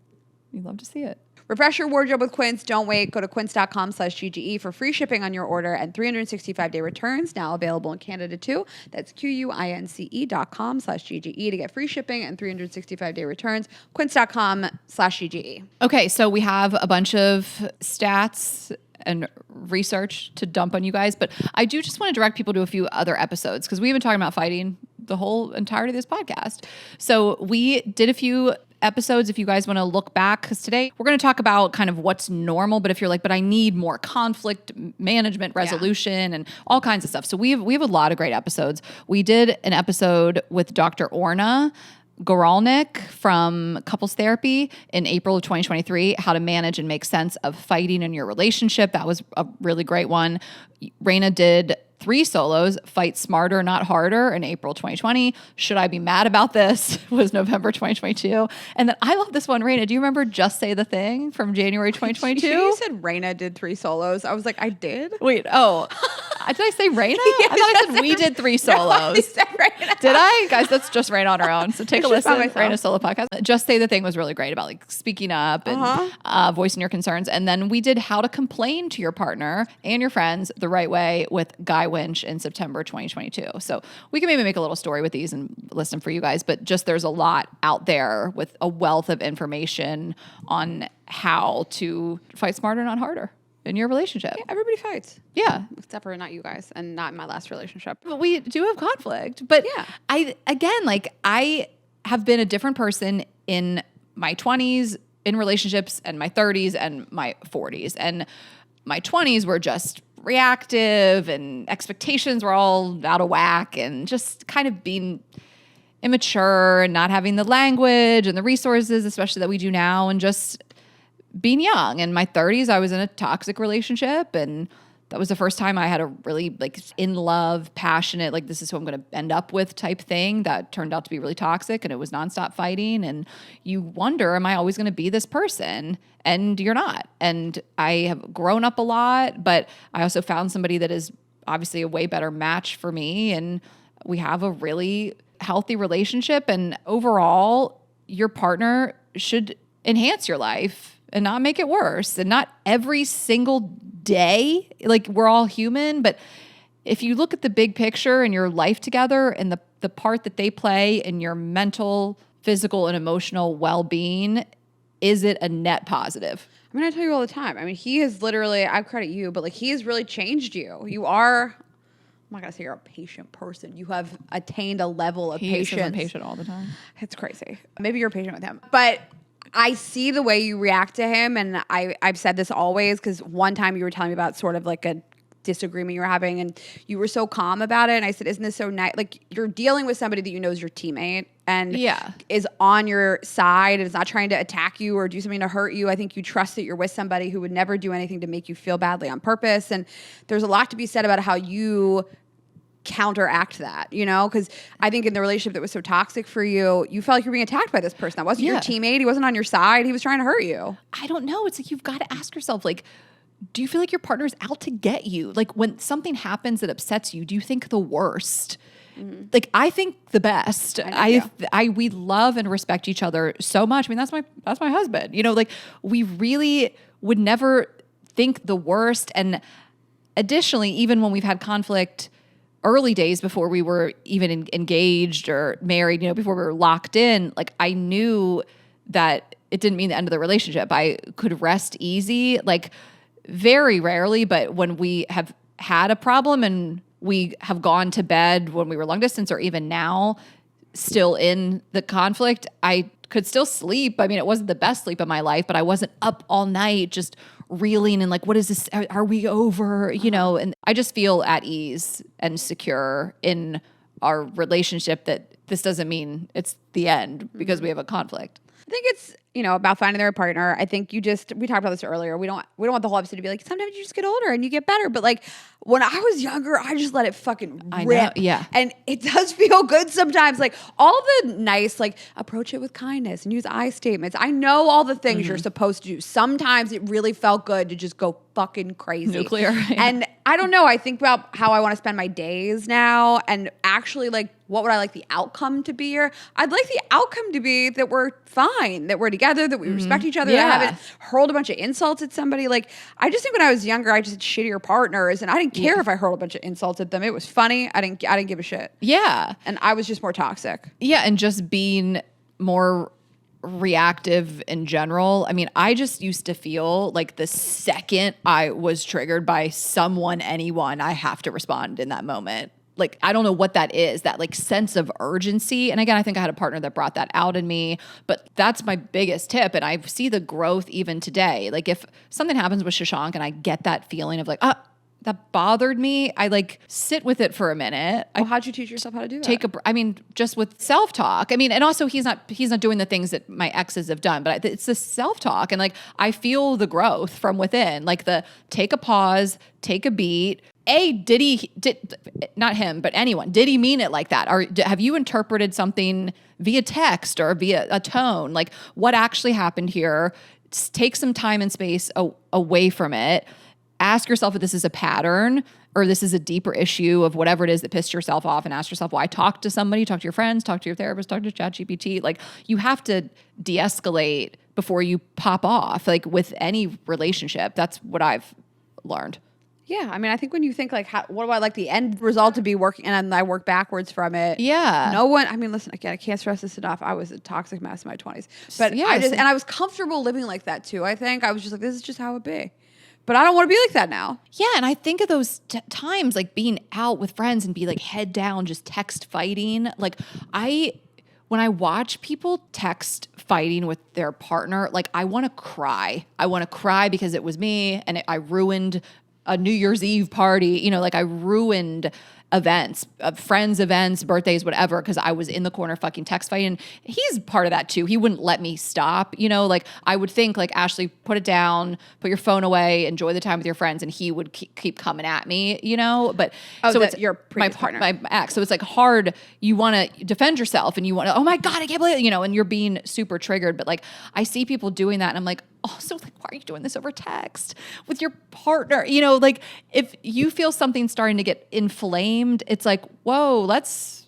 You'd love to see it. Refresh your wardrobe with Quince. Don't wait. Go to quince.com/GGE for free shipping on your order and 365-day returns. Now available in Canada too. That's QUINCE.com/GGE to get free shipping and 365-day returns. Quince.com/GGE. Okay, so we have a bunch of stats and research to dump on you guys, but I do just want to direct people to a few other episodes because we've been talking about fighting the whole entirety of this podcast. So we did a few episodes if you guys want to look back, because today we're going to talk about kind of what's normal, but if you're like, but I need more conflict management, resolution, and all kinds of stuff. So we have a lot of great episodes. We did an episode with Dr. Orna Goralnik from Couples Therapy in April of 2023, how to manage and make sense of fighting in your relationship. That was a really great one. Rayna did 3 solos, Fight Smarter, Not Harder in April 2020. Should I Be Mad About This was November 2022. And then I love this one, Rayna. Do you remember Just Say the Thing from January 2022? You said Rayna did 3 solos. I was like, I did? Wait, oh. Did I say Rayna? I thought I said we did 3 solos. No, said Rayna. Did I? Guys, that's just Rayna on her own. So take a listen. Rayna solo podcast. Just Say the Thing was really great about like speaking up and voicing your concerns. And then we did how to complain to your partner and your friends the right way with Guy Winch in September 2022. So we can maybe make a little story with these and list them for you guys, but just there's a lot out there with a wealth of information on how to fight smarter, not harder in your relationship. Yeah, everybody fights. Yeah. Except for not you guys and not in my last relationship. But we do have conflict. But yeah, I have been a different person in my 20s, in relationships, and my 30s and my 40s. And my 20s were just reactive and expectations were all out of whack and just kind of being immature and not having the language and the resources, especially that we do now, and just being young. In my 30s, I was in a toxic relationship, and that was the first time I had a really like in love, passionate, like this is who I'm going to end up with type thing that turned out to be really toxic, and it was nonstop fighting. And you wonder, am I always going to be this person? And you're not. And I have grown up a lot, but I also found somebody that is obviously a way better match for me. And we have a really healthy relationship. And overall, your partner should enhance your life and not make it worse. And not every single day, like we're all human, but if you look at the big picture and your life together and the part that they play in your mental, physical, and emotional well-being, is it a net positive? I mean, I tell you all the time. I mean, he has literally, I credit you, but like he has really changed you. You are, I'm not going to say you're a patient person. You have attained a level of patience. He's patient all the time. It's crazy. Maybe you're patient with him. But I see the way you react to him, and I've said this always, because one time you were telling me about sort of like a disagreement you were having, and you were so calm about it, and I said, isn't this so nice? Like, you're dealing with somebody that you know is your teammate and is on your side and is not trying to attack you or do something to hurt you. I think you trust that you're with somebody who would never do anything to make you feel badly on purpose, and there's a lot to be said about how you counteract that, you know, because I think in the relationship that was so toxic for you, you felt like you were being attacked by this person. That wasn't your teammate. He wasn't on your side. He was trying to hurt you. I don't know. It's like, you've got to ask yourself, like, do you feel like your partner's out to get you? Like, when something happens that upsets you, do you think the worst? like, I think the best. We love and respect each other so much. I mean, that's my husband, you know, like we really would never think the worst. And additionally, even when we've had conflict early days before we were even engaged or married, you know, before we were locked in, like I knew that it didn't mean the end of the relationship. I could rest easy, like very rarely, but when we have had a problem and we have gone to bed when we were long distance or even now still in the conflict, I could still sleep. I mean, it wasn't the best sleep of my life, but I wasn't up all night just reeling and like, what is this? Are we over? You know, and I just feel at ease and secure in our relationship that this doesn't mean it's the end because we have a conflict. I think it's, you know, about finding the right partner. I think we talked about this earlier. We don't want the whole episode to be like, sometimes you just get older and you get better. But like when I was younger, I just let it fucking rip. I know, yeah. And it does feel good sometimes. Like all the nice, like approach it with kindness and use I statements. I know all the things you're supposed to do. Sometimes it really felt good to just go fucking crazy. Nuclear. Yeah. And I don't know. I think about how I want to spend my days now and actually like, what would I like the outcome to be here? I'd like the outcome to be that we're fine, that we're together, that we respect each other, that I haven't hurled a bunch of insults at somebody. Like, I just think when I was younger, I just had shittier partners and I didn't care if I hurled a bunch of insults at them. It was funny. I didn't give a shit. Yeah. And I was just more toxic. Yeah. And just being more reactive in general. I mean, I just used to feel like the second I was triggered by anyone, I have to respond in that moment. Like, I don't know what that is, that like sense of urgency. And again, I think I had a partner that brought that out in me, but that's my biggest tip. And I see the growth even today. Like if something happens with Shashank and I get that feeling of like, that bothered me, I like sit with it for a minute. Well, how'd you teach yourself how to do that? Just with self-talk. I mean, and also he's not doing the things that my exes have done, but it's the self-talk. And like, I feel the growth from within, like the take a pause, take a beat. Not him, but anyone, did he mean it like that? Or have you interpreted something via text or via a tone? Like what actually happened here? Take some time and space away from it. Ask yourself if this is a pattern or this is a deeper issue of whatever it is that pissed yourself off, and ask yourself why. Talk to somebody, talk to your friends, talk to your therapist, talk to ChatGPT. Like you have to de-escalate before you pop off, like with any relationship. That's what I've learned. Yeah. I mean, I think when you think like, what do I like the end result to be working, and then I work backwards from it. Yeah. No one, I mean, listen, again, I can't stress this enough. I was a toxic mess in my 20s, but Yes. I was comfortable living like that too. I think I was just like, this is just how it be. But I don't want to be like that now. Yeah, and I think of those times like being out with friends and be like head down, just text fighting. Like when I watch people text fighting with their partner, like I want to cry. I want to cry because it was me and I ruined a New Year's Eve party. You know, like I ruined events, friends' events, birthdays, whatever, because I was in the corner fucking text fighting. He's part of that too. He wouldn't let me stop. You know, like I would think like, Ashley, put it down, put your phone away, enjoy the time with your friends, and he would keep coming at me, you know? But so it's your previous partner. My ex. So it's like hard. You want to defend yourself and you want to, oh my God, I can't believe it, you know, and you're being super triggered. But like I see people doing that and I'm like, oh, so like, why are you doing this over text with your partner? You know, like if you feel something starting to get inflamed, it's like, whoa, let's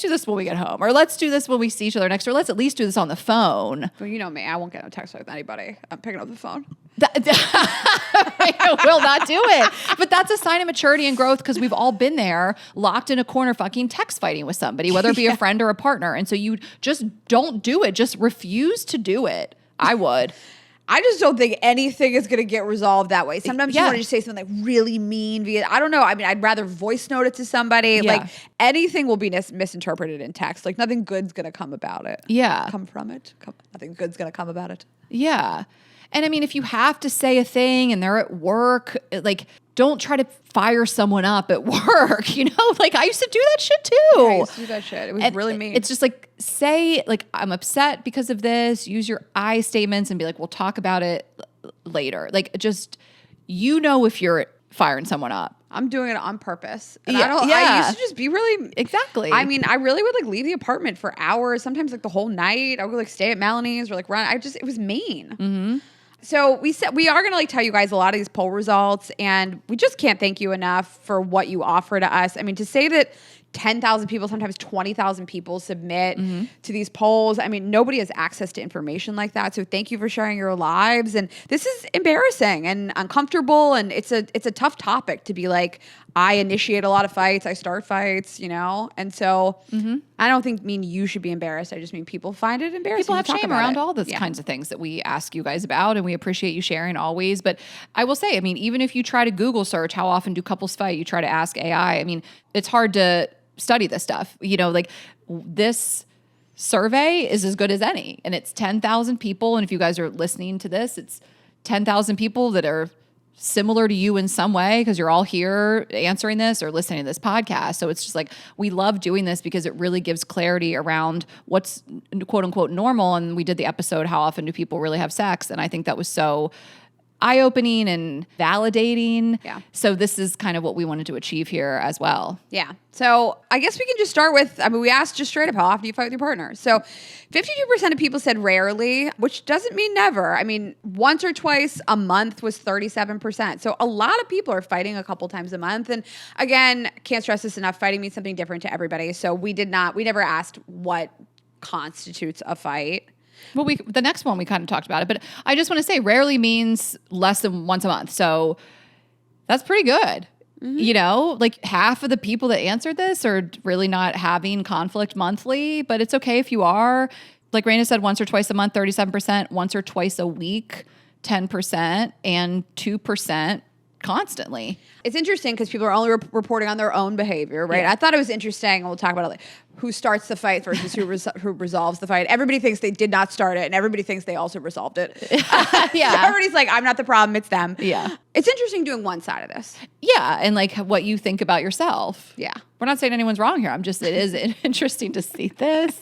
do this when we get home, or let's do this when we see each other next, or let's at least do this on the phone. Well, you know me, I won't get no text with anybody. I'm picking up the phone. I will not do it. But that's a sign of maturity and growth, because we've all been there, locked in a corner, fucking text fighting with somebody, whether it be a friend or a partner. And so you just don't do it. Just refuse to do it. I would. I just don't think anything is going to get resolved that way. Sometimes you want to just say something like really mean I don't know. I mean, I'd rather voice note it to somebody. Yeah. Like anything will be misinterpreted in text. Like nothing good's going to come about it. Yeah. Come from it. Nothing good's going to come about it. Yeah. And I mean, if you have to say a thing and they're at work, like don't try to fire someone up at work, you know? Like I used to do that shit too. Yeah, I used to do that shit. It was really mean. It's just like, say like, I'm upset because of this, use your I statements and be like, we'll talk about it later. Like just, you know, if you're firing someone up. I'm doing it on purpose. And yeah, I used to just be really... Exactly. I mean, I really would like leave the apartment for hours, sometimes like the whole night. I would like stay at Melanie's or like run. It was mean. Mm-hmm. So we said we are going to like tell you guys a lot of these poll results, and we just can't thank you enough for what you offer to us. I mean, to say that 10,000 people, sometimes 20,000 people submit to these polls. I mean, nobody has access to information like that. So thank you for sharing your lives. And this is embarrassing and uncomfortable. And it's a tough topic to be like, I initiate a lot of fights. I start fights, you know? And so I don't mean you should be embarrassed. I just mean people find it embarrassing. People have shame around all those kinds of things that we ask you guys about, and we appreciate you sharing always. But I will say, I mean, even if you try to Google search, how often do couples fight? You try to ask AI. I mean, it's hard to study this stuff. You know, like this survey is as good as any, and it's 10,000 people. And if you guys are listening to this, it's 10,000 people that are similar to you in some way because you're all here answering this or listening to this podcast. So it's just like, we love doing this because it really gives clarity around what's quote unquote normal. And we did the episode, how often do people really have sex? And I think that was so eye-opening and validating. Yeah. So this is kind of what we wanted to achieve here as well. Yeah. So I guess we can just start with, I mean, we asked just straight up, how often do you fight with your partner? So 52% of people said rarely, which doesn't mean never. I mean, once or twice a month was 37%. So a lot of people are fighting a couple times a month. And again, can't stress this enough, fighting means something different to everybody. So we never asked what constitutes a fight. Well, the next one we kind of talked about it, but I just want to say rarely means less than once a month. So that's pretty good. You know, like half of the people that answered this are really not having conflict monthly, but it's okay if you are. Like Rayna said, once or twice a month, 37%, once or twice a week, 10%, and 2% constantly. It's interesting because people are only reporting on their own behavior, right? Yeah. I thought it was interesting, and we'll talk about it later, who starts the fight versus who resolves the fight. Everybody thinks they did not start it, and everybody thinks they also resolved it. Yeah. Everybody's like, I'm not the problem, it's them. Yeah. It's interesting doing one side of this. Yeah, and like what you think about yourself. Yeah. We're not saying anyone's wrong here. It is interesting to see this.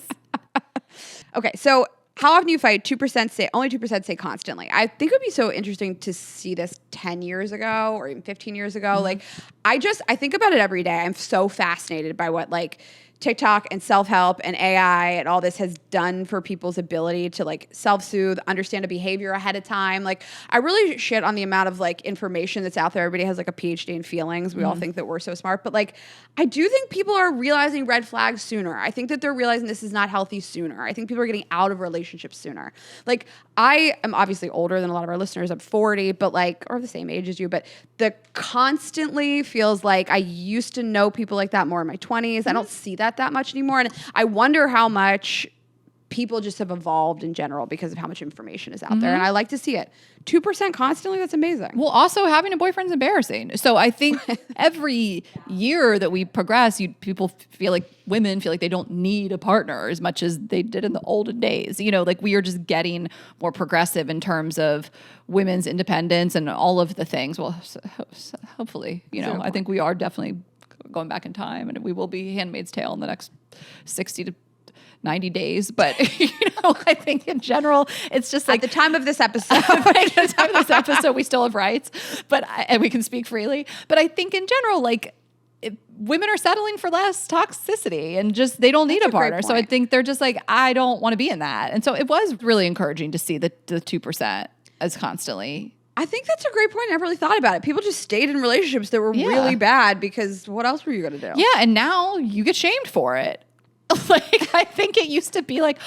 Okay, so how often you fight? Only 2% say constantly. I think it would be so interesting to see this 10 years ago or even 15 years ago. Like, I think about it every day. I'm so fascinated by what like TikTok and self-help and AI and all this has done for people's ability to like self-soothe, understand a behavior ahead of time. Like, I really shit on the amount of like information that's out there. Everybody has like a PhD in feelings. We all think that we're so smart, but like, I do think people are realizing red flags sooner. I think that they're realizing this is not healthy sooner. I think people are getting out of relationships sooner. Like, I am obviously older than a lot of our listeners. I'm 40, but like, or the same age as you, but the constantly feels like I used to know people like that more in my 20s. I don't see that much anymore. And I wonder how much people just have evolved in general because of how much information is out there. And I like to see it. 2% constantly, that's amazing. Well, also having a boyfriend's embarrassing. So I think every year that we progress, women feel like they don't need a partner as much as they did in the olden days. You know, like we are just getting more progressive in terms of women's independence and all of the things. Well, hopefully, you know, I think we are definitely going back in time, and we will be Handmaid's Tale in the next 60 to 90 days. But, you know, I think in general, it's just like at the time of this episode, we still have rights, and we can speak freely. But I think in general, like women are settling for less toxicity and just, they don't need a partner. So I think they're just like, I don't want to be in that. And so it was really encouraging to see the 2% as constantly. I think that's a great point. I never really thought about it. People just stayed in relationships that were really bad because what else were you going to do? Yeah, and now you get shamed for it. Like, I think it used to be like,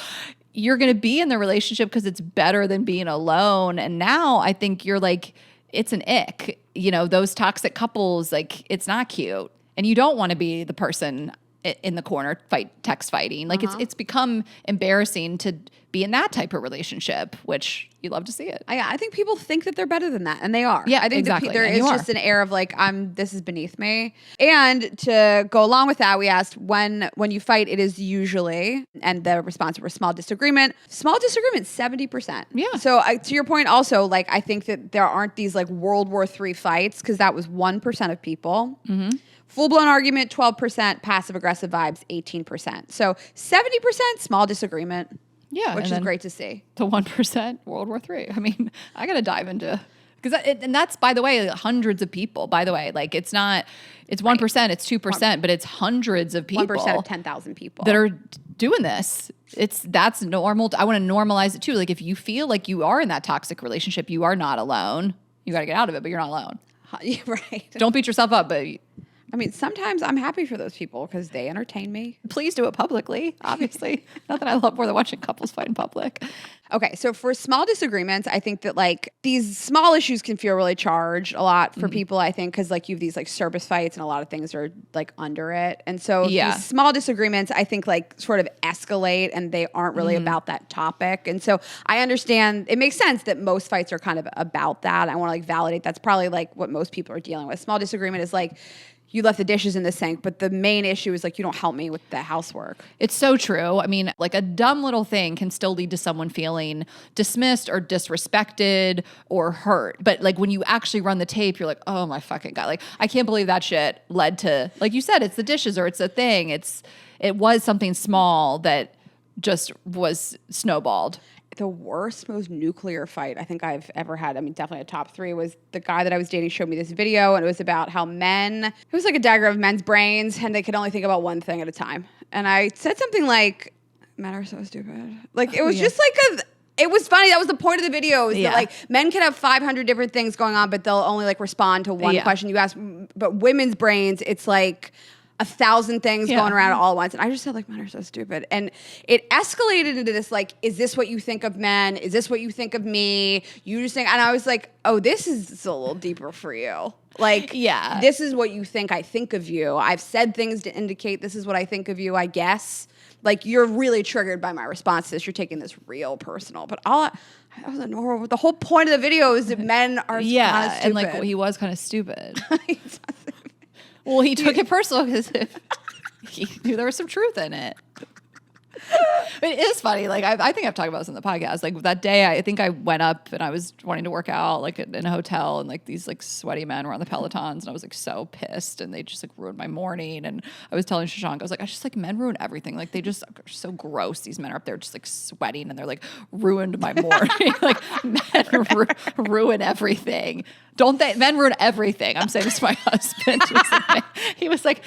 you're going to be in the relationship because it's better than being alone. And now I think you're like, it's an ick. You know, those toxic couples, like, it's not cute. And you don't want to be the person in the corner text fighting. Like, it's become embarrassing to be in that type of relationship, which you love to see it. I think people think that they're better than that, and they are. Yeah, I think exactly. There is just an air of like, this is beneath me. And to go along with that, we asked when you fight, it is usually, and the response was small disagreement. Small disagreement, 70%. Yeah. So to your point also, like, I think that there aren't these like World War III fights because that was 1% of people. Mm-hmm. Full-blown argument, 12%. Passive-aggressive vibes, 18%. So 70% small disagreement. Yeah. Which is great to see. The 1%, World War III. I mean, I got to dive into, and that's, by the way, hundreds of people, by the way. Like, it's 1%, it's 2%, but it's hundreds of people. 1% of 10,000 people. That are doing this. That's normal. I want to normalize it too. Like, if you feel like you are in that toxic relationship, you are not alone. You got to get out of it, but you're not alone. Right. Don't beat yourself up, but I mean, sometimes I'm happy for those people because they entertain me. Please do it publicly, obviously. Not that I love more than watching couples fight in public. Okay, so for small disagreements, I think that like these small issues can feel really charged a lot for people, I think, because like you have these like service fights and a lot of things are like under it. And so these small disagreements, I think like sort of escalate and they aren't really about that topic. And so I understand, it makes sense that most fights are kind of about that. I want to like validate that's probably like what most people are dealing with. Small disagreement is like, you left the dishes in the sink, but the main issue is like you don't help me with the housework. It's so true. I mean, like a dumb little thing can still lead to someone feeling dismissed or disrespected or hurt. But like when you actually run the tape, you're like, oh my fucking God. Like I can't believe that shit led to, like you said, it's the dishes or it's a thing. It was something small that just was snowballed. The worst, most nuclear fight I think I've ever had, I mean, definitely a top 3, was the guy that I was dating showed me this video, and it was about how it was like a diagram of men's brains, and they could only think about one thing at a time. And I said something like, men are so stupid. Like, it was just like it was funny. That was the point of the video. Is that like men can have 500 different things going on, but they'll only like respond to one question you ask. But women's brains, it's like 1,000 things going around all at once. And I just said, like, men are so stupid. And it escalated into this, like, is this what you think of men? Is this what you think of me? You just think, and I was like, oh, this is a little deeper for you. Like, this is what you think I think of you. I've said things to indicate this is what I think of you, I guess. Like, you're really triggered by my response to this. You're taking this real personal. But that was a normal. The whole point of the video is that men are kind of stupid. And like he was kind of stupid. Well, he took it personal because he knew there was some truth in it. But it is funny. Like I think I've talked about this in the podcast. Like that day, I think I went up and I was wanting to work out like in a hotel, and like these like sweaty men were on the Pelotons, and I was like so pissed, and they just like ruined my morning. And I was telling Shashank, I was like, I just like men ruin everything. Like they just are so gross. These men are up there just like sweating, and they're like ruined my morning. Like men ruin everything. Don't they? Men ruin everything. I'm saying this to my husband. He was like,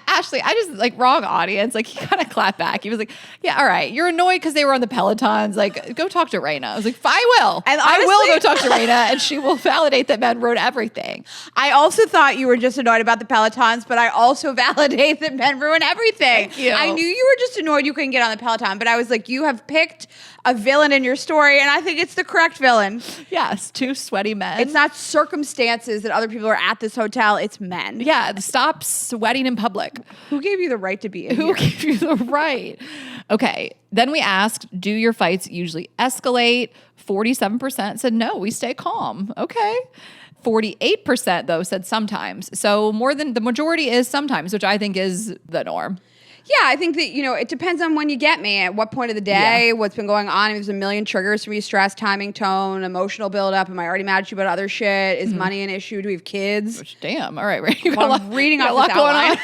Ashley, I just like wrong audience. Like he kind of clapped back. He was like, yeah, all right. You're annoyed because they were on the Pelotons. Like go talk to Rayna. I was like, I will. And honestly, I will go talk to Rayna, and she will validate that men ruin everything. I also thought you were just annoyed about the Pelotons, but I also validate that men ruin everything. Thank you. I knew you were just annoyed you couldn't get on the Peloton, but I was like, you have picked a villain in your story, and I think it's the correct villain. Yes, 2 sweaty men. It's not circumstances that other people are at this hotel. It's men. Yeah, stop sweating in public. Who gave you the right to be in here? Who gave you the right? Okay, then we asked, do your fights usually escalate? 47% said no, we stay calm. Okay. 48% though said sometimes. So more than the majority is sometimes, which I think is the norm. Yeah, I think that, it depends on when you get me, at what point of the day, what's been going on. If there's a million triggers for me, stress, timing, tone, emotional buildup. Am I already mad at you about other shit? Is money an issue? Do we have kids? Which, damn. All right. You got I'm reading off a lot going on.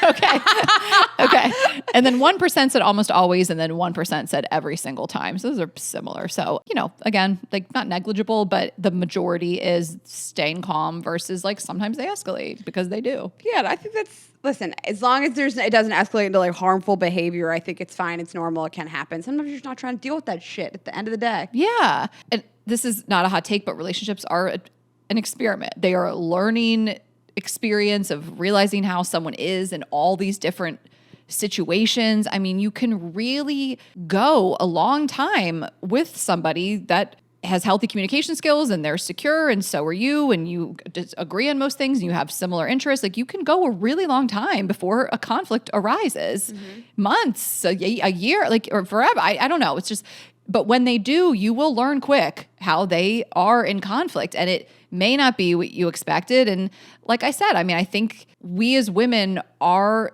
Okay. And then 1% said almost always, and then 1% said every single time. So those are similar. So, again, like not negligible, but the majority is staying calm versus like sometimes they escalate because they do. Yeah, I think listen, as long as it doesn't escalate into like harmful behavior, I think it's fine. It's normal. It can happen. Sometimes you're just not trying to deal with that shit at the end of the day. Yeah. And this is not a hot take, but relationships are an experiment. They are a learning experience of realizing how someone is in all these different situations. I mean, you can really go a long time with somebody that has healthy communication skills and they're secure, and so are you, and you agree on most things and you have similar interests. Like you can go a really long time before a conflict arises. Months, a year, like, or forever. I don't know. It's just, but when they do, you will learn quick how they are in conflict, and it may not be what you expected. And like I said, I mean, I think we as women are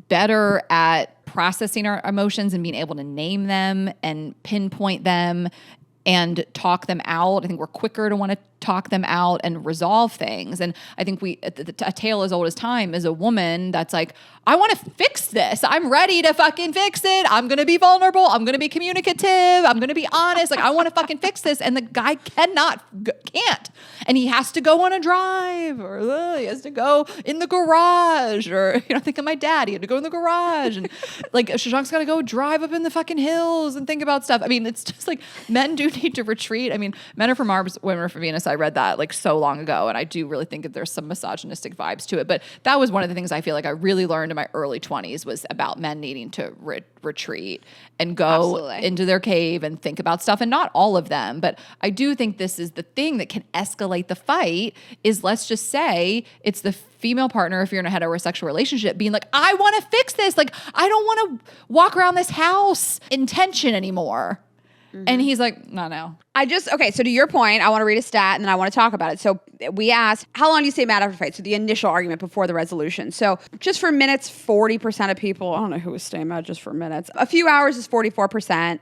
better at processing our emotions and being able to name them and pinpoint them and talk them out. I think we're quicker to want to talk them out and resolve things. And I think a tale as old as time is a woman that's like, I want to fix this. I'm ready to fucking fix it. I'm going to be vulnerable. I'm going to be communicative. I'm going to be honest. Like, I want to fucking fix this. And the guy can't. And he has to go on a drive, or he has to go in the garage, or, think of my dad. He had to go in the garage. And like, Shashank's got to go drive up in the fucking hills and think about stuff. I mean, it's just like men do need to retreat. I mean, men are from Mars, women are from Venus. I read that like so long ago, and I do really think that there's some misogynistic vibes to it. But that was one of the things I feel like I really learned in my early 20s was about men needing to retreat and go into their cave and think about stuff. And not all of them, but I do think this is the thing that can escalate the fight is, let's just say it's the female partner, if you're in a heterosexual relationship, being like, I want to fix this. Like, I don't want to walk around this house in tension anymore. And he's like, no. Okay, so to your point, I want to read a stat and then I want to talk about it. So we asked, how long do you stay mad after a fight? So the initial argument before the resolution. So just for minutes, 40% of people, I don't know who was staying mad just for minutes. A few hours is 44%.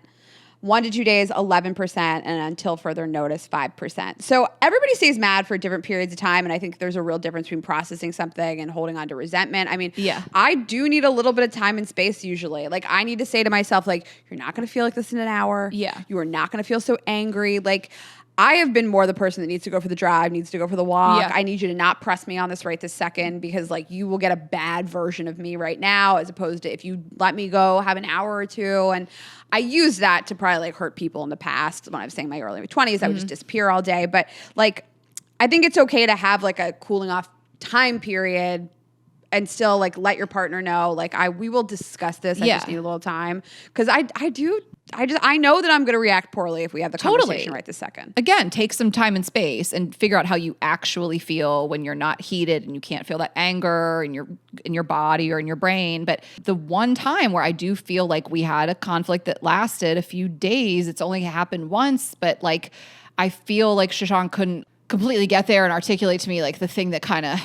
1 to 2 days, 11%, and until further notice, 5%. So everybody stays mad for different periods of time, and I think there's a real difference between processing something and holding on to resentment. I mean, I do need a little bit of time and space usually. Like, I need to say to myself, like, you're not going to feel like this in an hour. Yeah. You are not going to feel so angry. Like, I have been more the person that needs to go for the drive, needs to go for the walk. Yeah. I need you to not press me on this right this second because, like, you will get a bad version of me right now as opposed to if you let me go have an hour or two. And I used that to probably, like, hurt people in the past when I was saying my early 20s. I would just disappear all day. But, like, I think it's okay to have, like, a cooling off time period and still, like, let your partner know, like, we will discuss this. I just need a little time. Because I know that I'm going to react poorly if we have the conversation right this second. Again, take some time and space and figure out how you actually feel when you're not heated and you can't feel that anger in your body or in your brain. But the one time where I do feel like we had a conflict that lasted a few days, it's only happened once, but like I feel like Shashank couldn't completely get there and articulate to me like the thing that kind of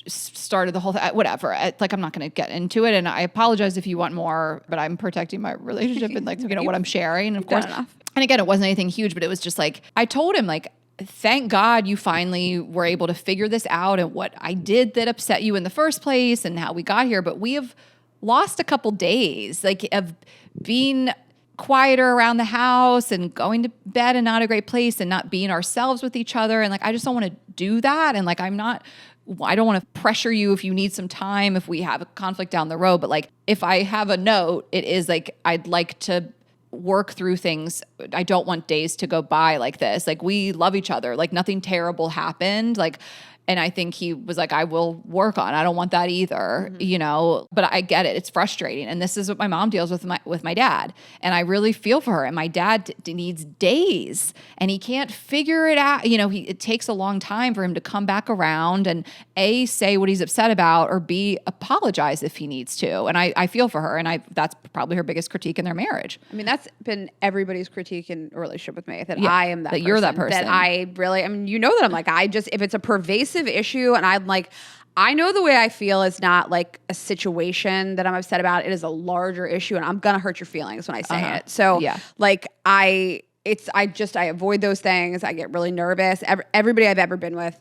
started the whole thing, whatever. Like, I'm not going to get into it. And I apologize if you want more, but I'm protecting my relationship and like, what I'm sharing, of course. And again, it wasn't anything huge, but it was just like, I told him like, thank God you finally were able to figure this out and what I did that upset you in the first place and how we got here. But we have lost a couple days like of being quieter around the house and going to bed in not a great place and not being ourselves with each other. And like, I just don't want to do that. And like, I don't want to pressure you if you need some time, if we have a conflict down the road. But like, if I have a note, it is like, I'd like to work through things. I don't want days to go by like this. Like, we love each other. Like, nothing terrible happened. Like, and I think he was like, I will work on. I don't want that either, you know, but I get it. It's frustrating. And this is what my mom deals with my dad. And I really feel for her. And my dad needs days and he can't figure it out. You know, it takes a long time for him to come back around and A, say what he's upset about, or B, apologize if he needs to. And I feel for her. And that's probably her biggest critique in their marriage. I mean, that's been everybody's critique in a relationship with me, that I am that person. You're that person. That I really, I mean, you know that I'm like, if it's a pervasive issue and I'm like, I know the way I feel is not like a situation that I'm upset about. It is a larger issue and I'm going to hurt your feelings when I say it. So like I avoid those things. I get really nervous. Everybody I've ever been with,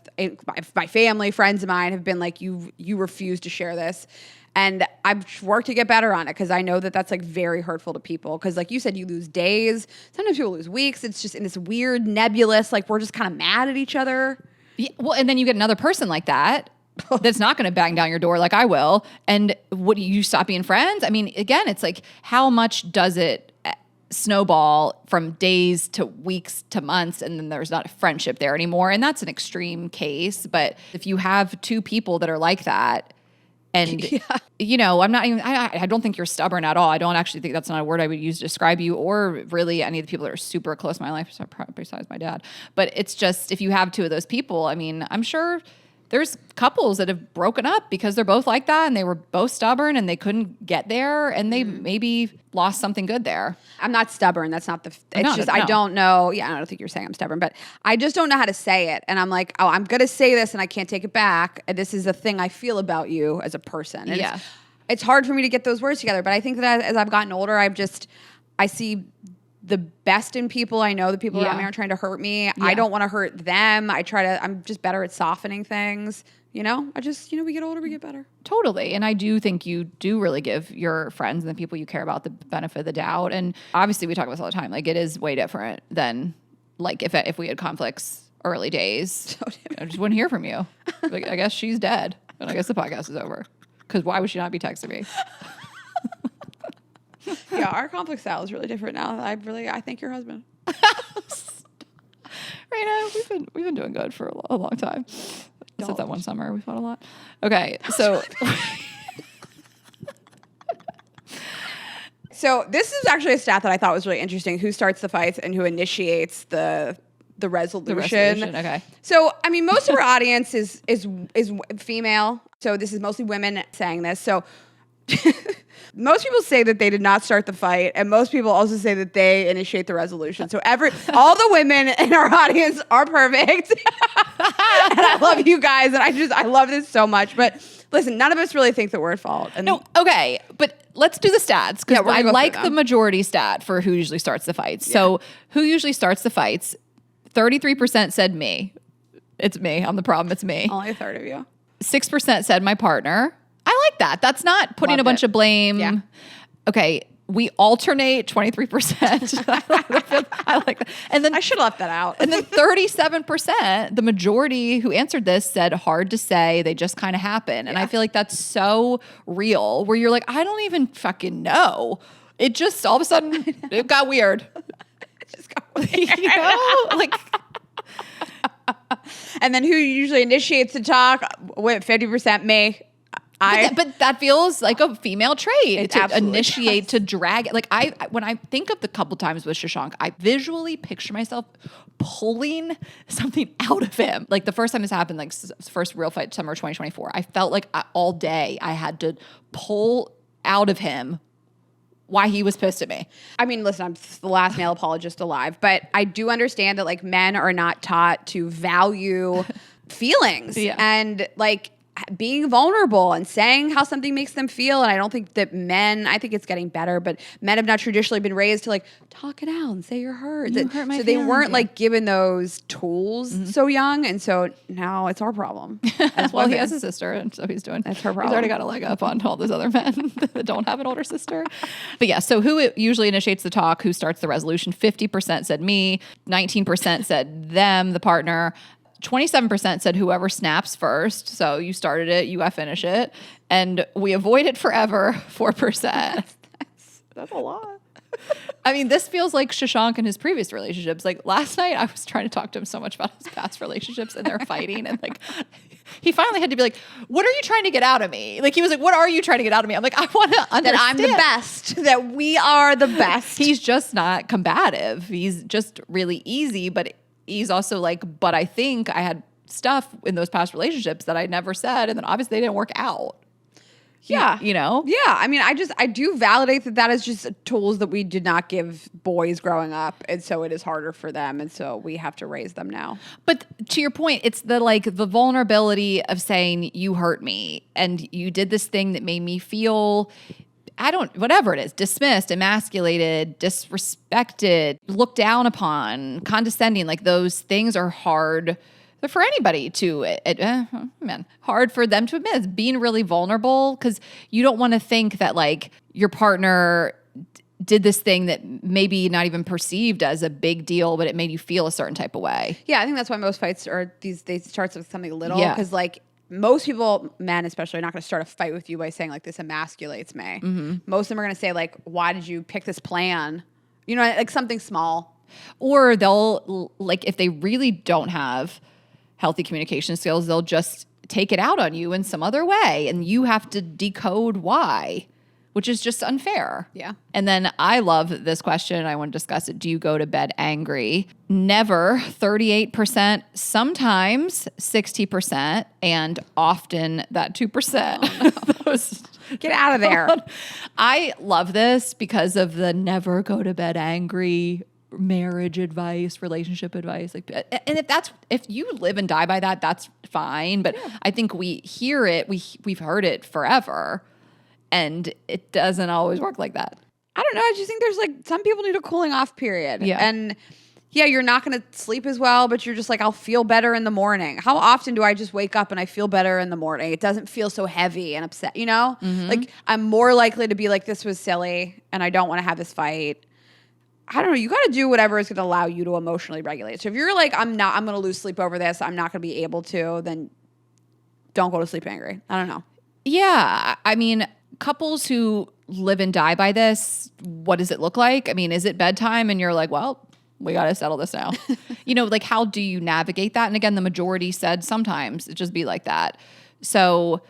my family, friends of mine have been like, you refuse to share this. And I've worked to get better on it because I know that that's like very hurtful to people. Because like you said, you lose days. Sometimes people lose weeks. It's just in this weird nebulous, like we're just kind of mad at each other. Yeah, well, and then you get another person like that that's not going to bang down your door like I will. And what, you stop being friends? I mean, again, it's like, how much does it snowball from days to weeks to months, and then there's not a friendship there anymore? And that's an extreme case. But if you have two people that are like that, and, you know, I don't think you're stubborn at all. I don't actually think that's not a word I would use to describe you or really any of the people that are super close in my life, besides my dad. But it's just, if you have two of those people, I mean, I'm sure there's couples that have broken up because they're both like that and they were both stubborn and they couldn't get there and they maybe lost something good there. I'm not stubborn. That's not I don't know. Yeah, I don't think you're saying I'm stubborn, but I just don't know how to say it. And I'm like, oh, I'm going to say this and I can't take it back. And this is the thing I feel about you as a person. And it's hard for me to get those words together. But I think that as I've gotten older, I see the best in people. I know the people around me aren't trying to hurt me. I don't want to hurt them. I'm just better at softening things. You know, we get older, we get better. Totally. And I do think you do really give your friends and the people you care about the benefit of the doubt. And obviously we talk about this all the time. Like, it is way different than like if we had conflicts early days. So I just wouldn't hear from you. Like, I guess she's dead. And I guess the podcast is over. Because why would she not be texting me? Yeah, our conflict style is really different now. I thank your husband. we've been doing good for a long time. Except that one summer we fought a lot. Okay, so So this is actually a stat that I thought was really interesting. Who starts the fights and who initiates the resolution. Okay. So, I mean, most of our audience is female. So this is mostly women saying this. So most people say that they did not start the fight, and most people also say that they initiate the resolution. So all the women in our audience are perfect. And I love you guys, and I love this so much. But listen, none of us really think that we're at fault. And no, okay, but let's do the stats because I like the them. majority stat for who usually starts the fights. Yeah. So who usually starts the fights? 33% said me. It's me. I'm the problem. It's me. Only a third of you. 6% said my partner. I like that. That's not putting a bunch of blame. Yeah. Okay. We alternate 23%. I like that. And then I should have left that out. And then 37%, the majority who answered this said hard to say. They just kind of happen. And I feel like that's so real where you're like, I don't even fucking know. It just all of a sudden it got weird. It just got weird. You know? Like, and then who usually initiates the talk? 50% me. But that feels like a female trait to initiate, does. to drag. Like when I think of the couple times with Shashank, I visually picture myself pulling something out of him. Like the first time this happened, like first real fight, summer 2024, I felt like all day I had to pull out of him why he was pissed at me. I mean, listen, I'm the last male apologist alive, but I do understand that like men are not taught to value feelings and like being vulnerable and saying how something makes them feel. And I don't think that I think it's getting better, but men have not traditionally been raised to like talk it out and say you're hurt. You hurt my so they feelings, weren't like given those tools so young. And so now it's our problem. Well, he has a sister, and so he's doing. That's her problem. He's already got a leg up on all those other men that don't have an older sister. But yeah, so who usually initiates the talk? Who starts the resolution? 50% said me. 19% said them, the partner. 27% said whoever snaps first. So you started it, you gotta finish it. And we avoid it forever, 4%. That's a lot. I mean, this feels like Shashank and his previous relationships. Like last night, I was trying to talk to him so much about his past relationships and they're fighting. And like, he finally had to be like, what are you trying to get out of me? Like, he was like, what are you trying to get out of me? I'm like, I want to understand. That I'm the best. That we are the best. He's just not combative. He's just really easy, but he's also like, but I think I had stuff in those past relationships that I never said. And then obviously they didn't work out. Yeah. You know? Yeah. I mean, I do validate that is just tools that we did not give boys growing up. And so it is harder for them. And so we have to raise them now. But to your point, it's the vulnerability of saying you hurt me and you did this thing that made me feel, whatever it is, dismissed, emasculated, disrespected, looked down upon, condescending. Like those things are hard for anybody to, hard for them to admit. It's being really vulnerable because you don't want to think that like your partner did this thing that maybe not even perceived as a big deal, but it made you feel a certain type of way. Yeah, I think that's why most fights they start with something little because like most people, men especially, are not going to start a fight with you by saying like this emasculates me. Mm-hmm. Most of them are going to say like, why did you pick this plan? You know, like something small. Or they'll like, if they really don't have healthy communication skills, they'll just take it out on you in some other way. And you have to decode why, which is just unfair. Yeah. And then I love this question. I want to discuss it. Do you go to bed angry? Never, 38%, sometimes 60%, and often that 2%. Oh, no. Get out of there. I love this because of the never go to bed angry marriage advice, relationship advice. Like, and if you live and die by that, that's fine. But I think we hear it, we've heard it forever. And it doesn't always work like that. I don't know. I just think there's like some people need a cooling off period. Yeah. And yeah, you're not going to sleep as well, but you're just like, I'll feel better in the morning. How often do I just wake up and I feel better in the morning? It doesn't feel so heavy and upset, you know? Mm-hmm. Like I'm more likely to be like, this was silly and I don't want to have this fight. I don't know. You got to do whatever is going to allow you to emotionally regulate. So if you're like, I'm going to lose sleep over this, I'm not going to be able to, then don't go to sleep angry. I don't know. Yeah. I mean, couples who live and die by this, what does it look like? I mean, is it bedtime and you're like, well, We got to settle this now. Like how do you navigate that? And again, the majority said sometimes it just be like that. So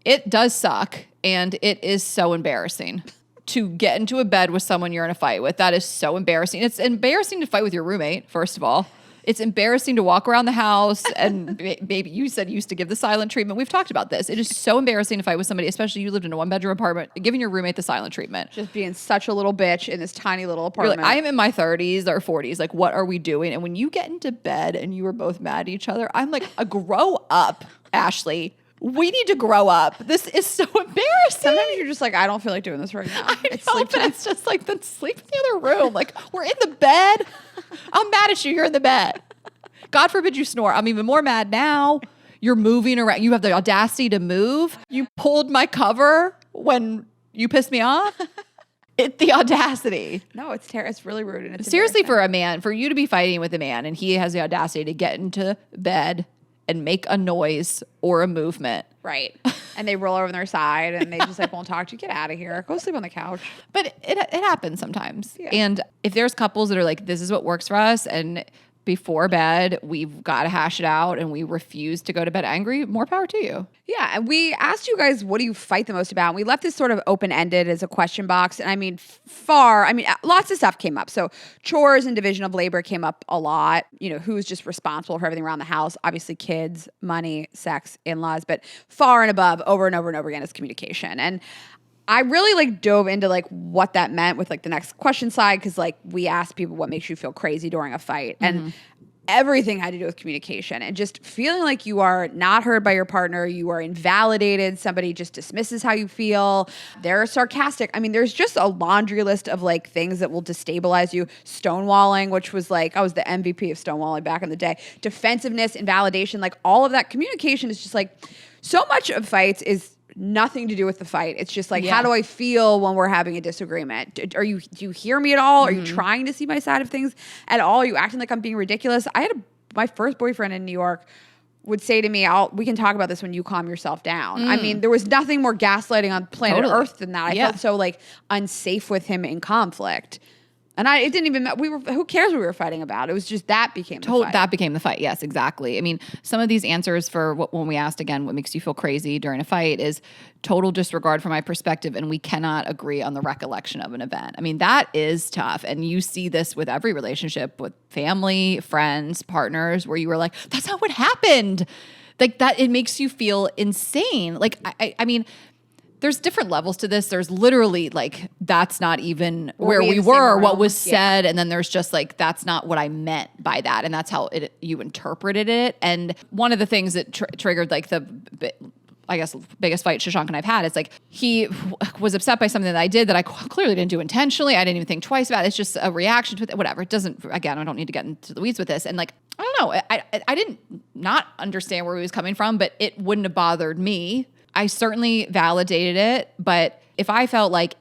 it does suck. And it is so embarrassing to get into a bed with someone you're in a fight with. That is so embarrassing. It's embarrassing to fight with your roommate, first of all. It's embarrassing to walk around the house and maybe you said you used to give the silent treatment. We've talked about this. It is so embarrassing to fight with somebody, especially you lived in a 1-bedroom apartment, giving your roommate the silent treatment. Just being such a little bitch in this tiny little apartment. You're like, I am in my 30s or 40s. Like, what are we doing? And when you get into bed and you were both mad at each other, I'm like, grow up, Ashley. We need to grow up. This is so embarrassing. Sometimes you're just like, I don't feel like doing this right now. It's sleep time. It's just like, then sleep in the other room. Like, we're in the bed. I'm mad at you. You're in the bed. God forbid you snore. I'm even more mad now. You're moving around. You have the audacity to move. You pulled my cover when you pissed me off. The audacity. No, it's really rude. And it's seriously, for a man, for you to be fighting with a man and he has the audacity to get into bed and make a noise or a movement. Right. And they roll over on their side and they just like won't talk to you. Get out of here. Go sleep on the couch. But it happens sometimes. Yeah. And if there's couples that are like, this is what works for us, and before bed, we've got to hash it out and we refuse to go to bed angry, more power to you. Yeah. And we asked you guys, what do you fight the most about? And we left this sort of open-ended as a question box. And I mean, lots of stuff came up. So chores and division of labor came up a lot. Who's just responsible for everything around the house? Obviously kids, money, sex, in-laws, but far and above, over and over and over again is communication. And I really dove into what that meant with the next question slide, because we asked people what makes you feel crazy during a fight, and everything had to do with communication and just feeling like you are not heard by your partner, you are invalidated, somebody just dismisses how you feel, they're sarcastic. I mean, there's just a laundry list of things that will destabilize you. Stonewalling, which was I was the MVP of stonewalling back in the day. Defensiveness, invalidation, all of that. Communication is just so much of fights is nothing to do with the fight. It's just how do I feel when we're having a disagreement? Do you hear me at all? Are you trying to see my side of things at all? Are you acting like I'm being ridiculous? My first boyfriend in New York would say to me, we can talk about this when you calm yourself down. I mean, there was nothing more gaslighting on planet Earth than that. I felt so unsafe with him in conflict. And it didn't even matter. Who cares what we were fighting about? It was just that became the fight. That became the fight. Yes, exactly. I mean, some of these answers for when we asked again, what makes you feel crazy during a fight is total disregard for my perspective. And we cannot agree on the recollection of an event. I mean, that is tough. And you see this with every relationship, with family, friends, partners, where you were like, that's not what happened. That, it makes you feel insane. I mean, there's different levels to this. There's literally that's not even where we were, what was said. And then there's just that's not what I meant by that. And that's how you interpreted it. And one of the things that triggered I guess biggest fight Shashank and I've had is he was upset by something that I did that I clearly didn't do intentionally. I didn't even think twice about it. It's just a reaction to it, whatever. It doesn't, again, I don't need to get into the weeds with this. And I don't know, I didn't not understand where he was coming from, but it wouldn't have bothered me. I certainly validated it, but if I felt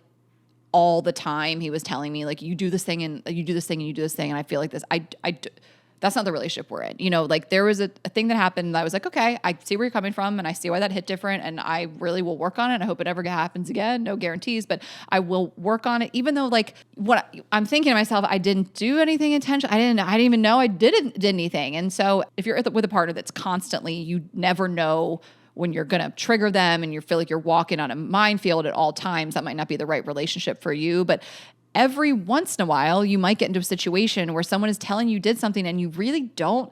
all the time he was telling me you do this thing and you do this thing and you do this thing and I feel like this, that's not the relationship we're in. There was a thing that happened that I was like, okay, I see where you're coming from and I see why that hit different and I really will work on it. I hope it never happens again. No guarantees, but I will work on it. Even though what I'm thinking to myself, I didn't do anything intentional. I didn't even know I did anything. And so if you're with a partner that's constantly, you never know when you're going to trigger them and you feel like you're walking on a minefield at all times, that might not be the right relationship for you. But every once in a while, you might get into a situation where someone is telling you did something and you really don't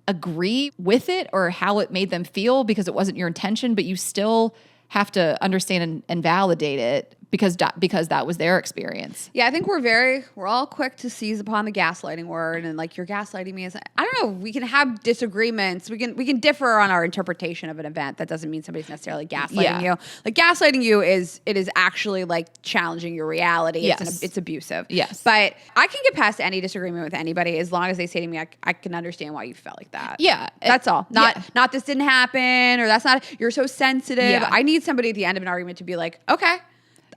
agree with it or how it made them feel because it wasn't your intention, but you still have to understand and validate it because that was their experience. Yeah, I think we're all quick to seize upon the gaslighting word and you're gaslighting me. I don't know, we can have disagreements. We can differ on our interpretation of an event. That doesn't mean somebody's necessarily gaslighting you. Gaslighting you is actually challenging your reality. Yes. It's abusive. Yes. But I can get past any disagreement with anybody as long as they say to me, I can understand why you felt like that. Yeah. That's all. Not this didn't happen or that's not, you're so sensitive. Yeah. I need somebody at the end of an argument to be like, okay,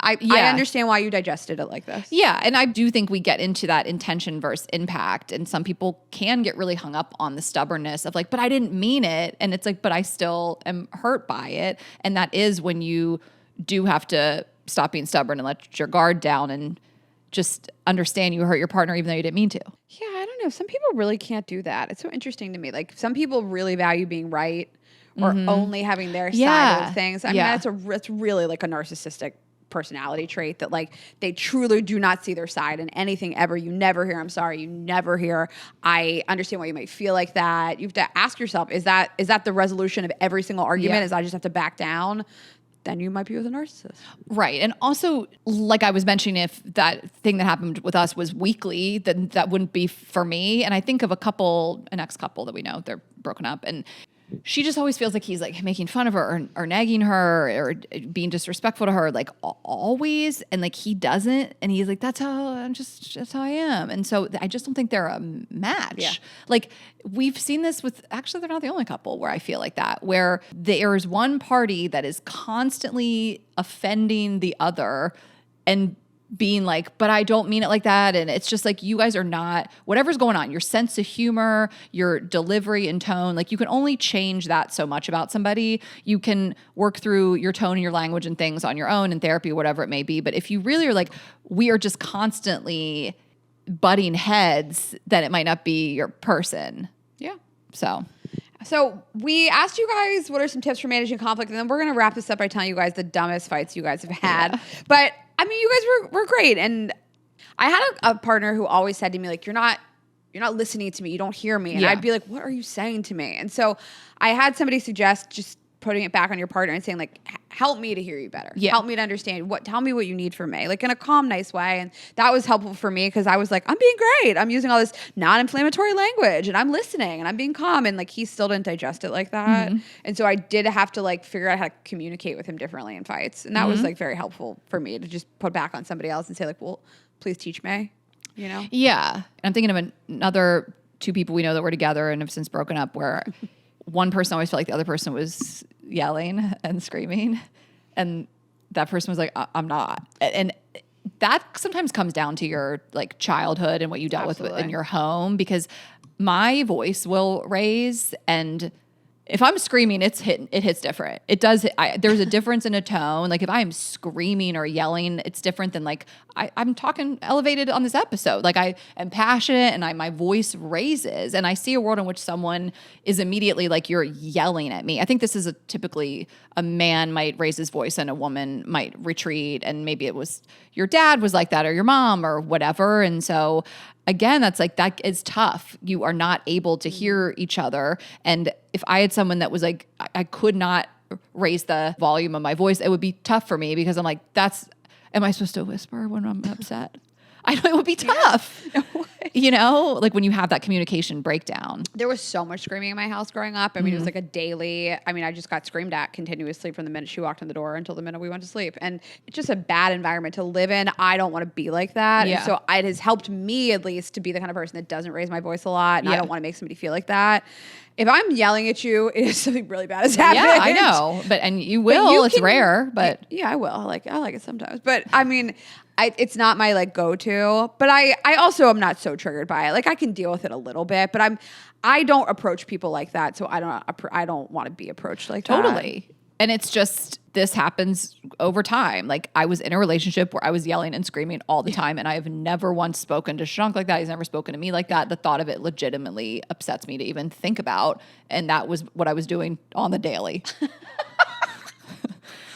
I understand why you digested it like this. Yeah, and I do think we get into that intention versus impact, and some people can get really hung up on the stubbornness of but I didn't mean it, and it's but I still am hurt by it, and that is when you do have to stop being stubborn and let your guard down and just understand you hurt your partner even though you didn't mean to. Yeah, I don't know. Some people really can't do that. It's so interesting to me. Like some people really value being right or only having their side of things. I mean, it's really like a narcissistic personality trait that like they truly do not see their side in anything ever. You never hear, I'm sorry. You never hear, I understand why you might feel like that. You have to ask yourself, is that the resolution of every single argument? Is I just have to back down? Then you might be with a narcissist. Right. And also, like I was mentioning, if that thing that happened with us was weekly, then that wouldn't be for me. And I think of an ex-couple that we know, they're broken up, and she just always feels like he's like making fun of her or nagging her or being disrespectful to her, like always. And like he doesn't. And he's like, that's how I am. And so I just don't think they're a match. Yeah. Like we've seen this with, actually, they're not the only couple where I feel like that, where there's one party that is constantly offending the other and being like, but I don't mean it like that. And it's just like, you guys are not, whatever's going on, your sense of humor, your delivery and tone, like you can only change that so much about somebody. You can work through your tone and your language and things on your own in therapy, whatever it may be. But if you really are like, we are just constantly butting heads, then it might not be your person. Yeah. So we asked you guys what are some tips for managing conflict, and then we're going to wrap this up by telling you guys the dumbest fights you guys have had. Yeah. But I mean, you guys were great. And I had a partner who always said to me, like, you're not listening to me. You don't hear me. And I'd be like, what are you saying to me? And so I had somebody suggest just putting it back on your partner and saying like, help me to hear you better. Yeah. Help me to understand tell me what you need from me, like in a calm, nice way. And that was helpful for me because I was like, I'm being great. I'm using all this non-inflammatory language and I'm listening and I'm being calm. And like, he still didn't digest it like that. Mm-hmm. And so I did have to like figure out how to communicate with him differently in fights. And that was like very helpful for me to just put back on somebody else and say like, well, please teach me, you know? Yeah. And I'm thinking of another two people we know that were together and have since broken up where one person always felt like the other person was yelling and screaming. And that person was like, I'm not. And that sometimes comes down to your like childhood and what you dealt with in your home, because my voice will raise, and if I'm screaming, it hits different. It does. There's a difference in a tone. Like if I am screaming or yelling, it's different than like I'm talking elevated on this episode. Like I am passionate and my voice raises, and I see a world in which someone is immediately like, you're yelling at me. I think this is typically a man might raise his voice and a woman might retreat, and maybe it was your dad was like that or your mom or whatever. And so again, that is tough. You are not able to hear each other. And if I had someone that was like, I could not raise the volume of my voice, it would be tough for me because I'm like, am I supposed to whisper when I'm upset? I know it would be tough. Yeah. You know, like when you have that communication breakdown. There was so much screaming in my house growing up. I mean, it was like a daily, I just got screamed at continuously from the minute she walked in the door until the minute we went to sleep. And it's just a bad environment to live in. I don't want to be like that. Yeah. And so it has helped me at least to be the kind of person that doesn't raise my voice a lot. And I don't want to make somebody feel like that. If I'm yelling at you, it is something really bad has happened. Yeah, I know. And you will. It's rare, but yeah, I will. I like it sometimes. But I mean, it's not my like go-to. But I also am not so triggered by it. Like I can deal with it a little bit, but I don't approach people like that. So I don't want to be approached like that. Totally. And it's just, this happens over time. Like I was in a relationship where I was yelling and screaming all the time, and I have never once spoken to Shank like that. He's never spoken to me like that. The thought of it legitimately upsets me to even think about. And that was what I was doing on the daily.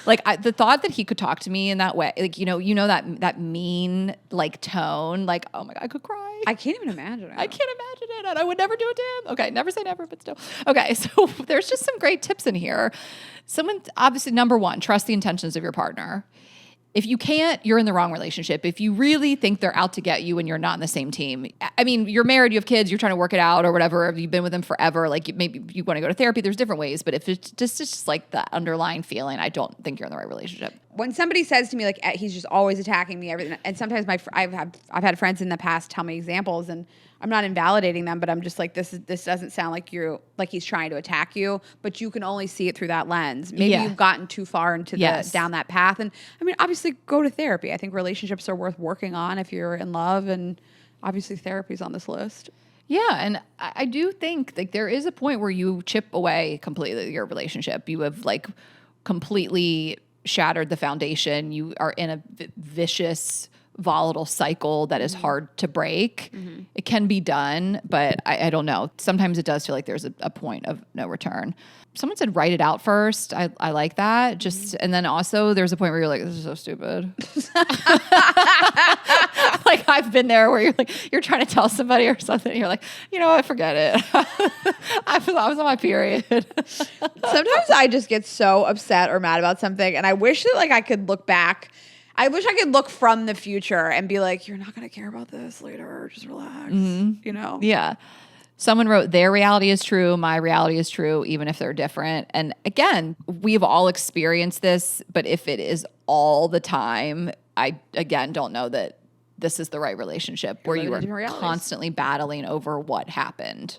Like the thought that he could talk to me in that way, like, you know, that mean like tone, like, oh my God, I could cry. I can't even imagine it. I can't imagine it. And I would never do it to him. Okay. Never say never, but still. Okay. So there's just some great tips in here. Obviously, number one, trust the intentions of your partner. If you can't, you're in the wrong relationship. If you really think they're out to get you and you're not in the same team, I mean, you're married, you have kids, you're trying to work it out or whatever, you've been with them forever, like maybe you want to go to therapy, there's different ways. But if it's just like the underlying feeling, I don't think you're in the right relationship. When somebody says to me, like, he's just always attacking me, everything, and sometimes I've had friends in the past tell me examples, and I'm not invalidating them, but I'm just like, this doesn't sound like he's trying to attack you, but you can only see it through that lens. Maybe you've gotten too far into down that path. And I mean, obviously go to therapy. I think relationships are worth working on if you're in love, and obviously therapy's on this list. Yeah, and I do think like there is a point where you chip away completely your relationship. You have like completely shattered the foundation. You are in a vicious volatile cycle that is hard to break. It can be done, but I don't know. Sometimes it does feel like there's a point of no return. Someone said write it out first. I like that. And then also there's a point where you're like, this is so stupid. Like I've been there where you're trying to tell somebody or something. And you're like, you know what, forget it. I was on my period. Sometimes I just get so upset or mad about something, and I wish that like I could look back. I wish I could look from the future and be like, you're not going to care about this later. Just relax, you know? Yeah. Someone wrote, their reality is true. My reality is true, even if they're different. And again, we've all experienced this, but if it is all the time, I, again, don't know that this is the right relationship where you are constantly battling over what happened.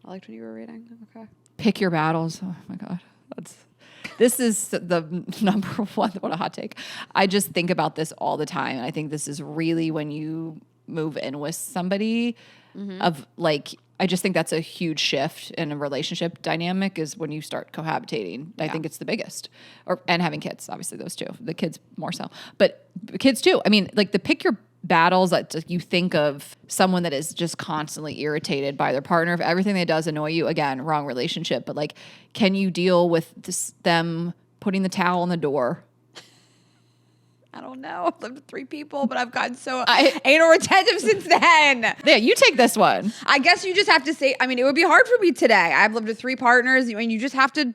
I liked when you were reading. Okay. Pick your battles. Oh my God. This is the number one. What a hot take. I just think about this all the time. And I think this is really when you move in with somebody of like, I just think that's a huge shift in a relationship dynamic is when you start cohabitating. I think it's the biggest. And having kids, obviously those two. The kids more so. But kids too. I mean, like the pick your battles that you think of someone that is just constantly irritated by their partner. If everything they does annoy you, again, wrong relationship. But like, can you deal with them putting the towel on the door? I don't know. I've lived with 3 people, but I've gotten so anal retentive since then. Yeah, you take this one. I guess you just have to say, I mean, it would be hard for me today. I've lived with 3 partners. I mean, you just have to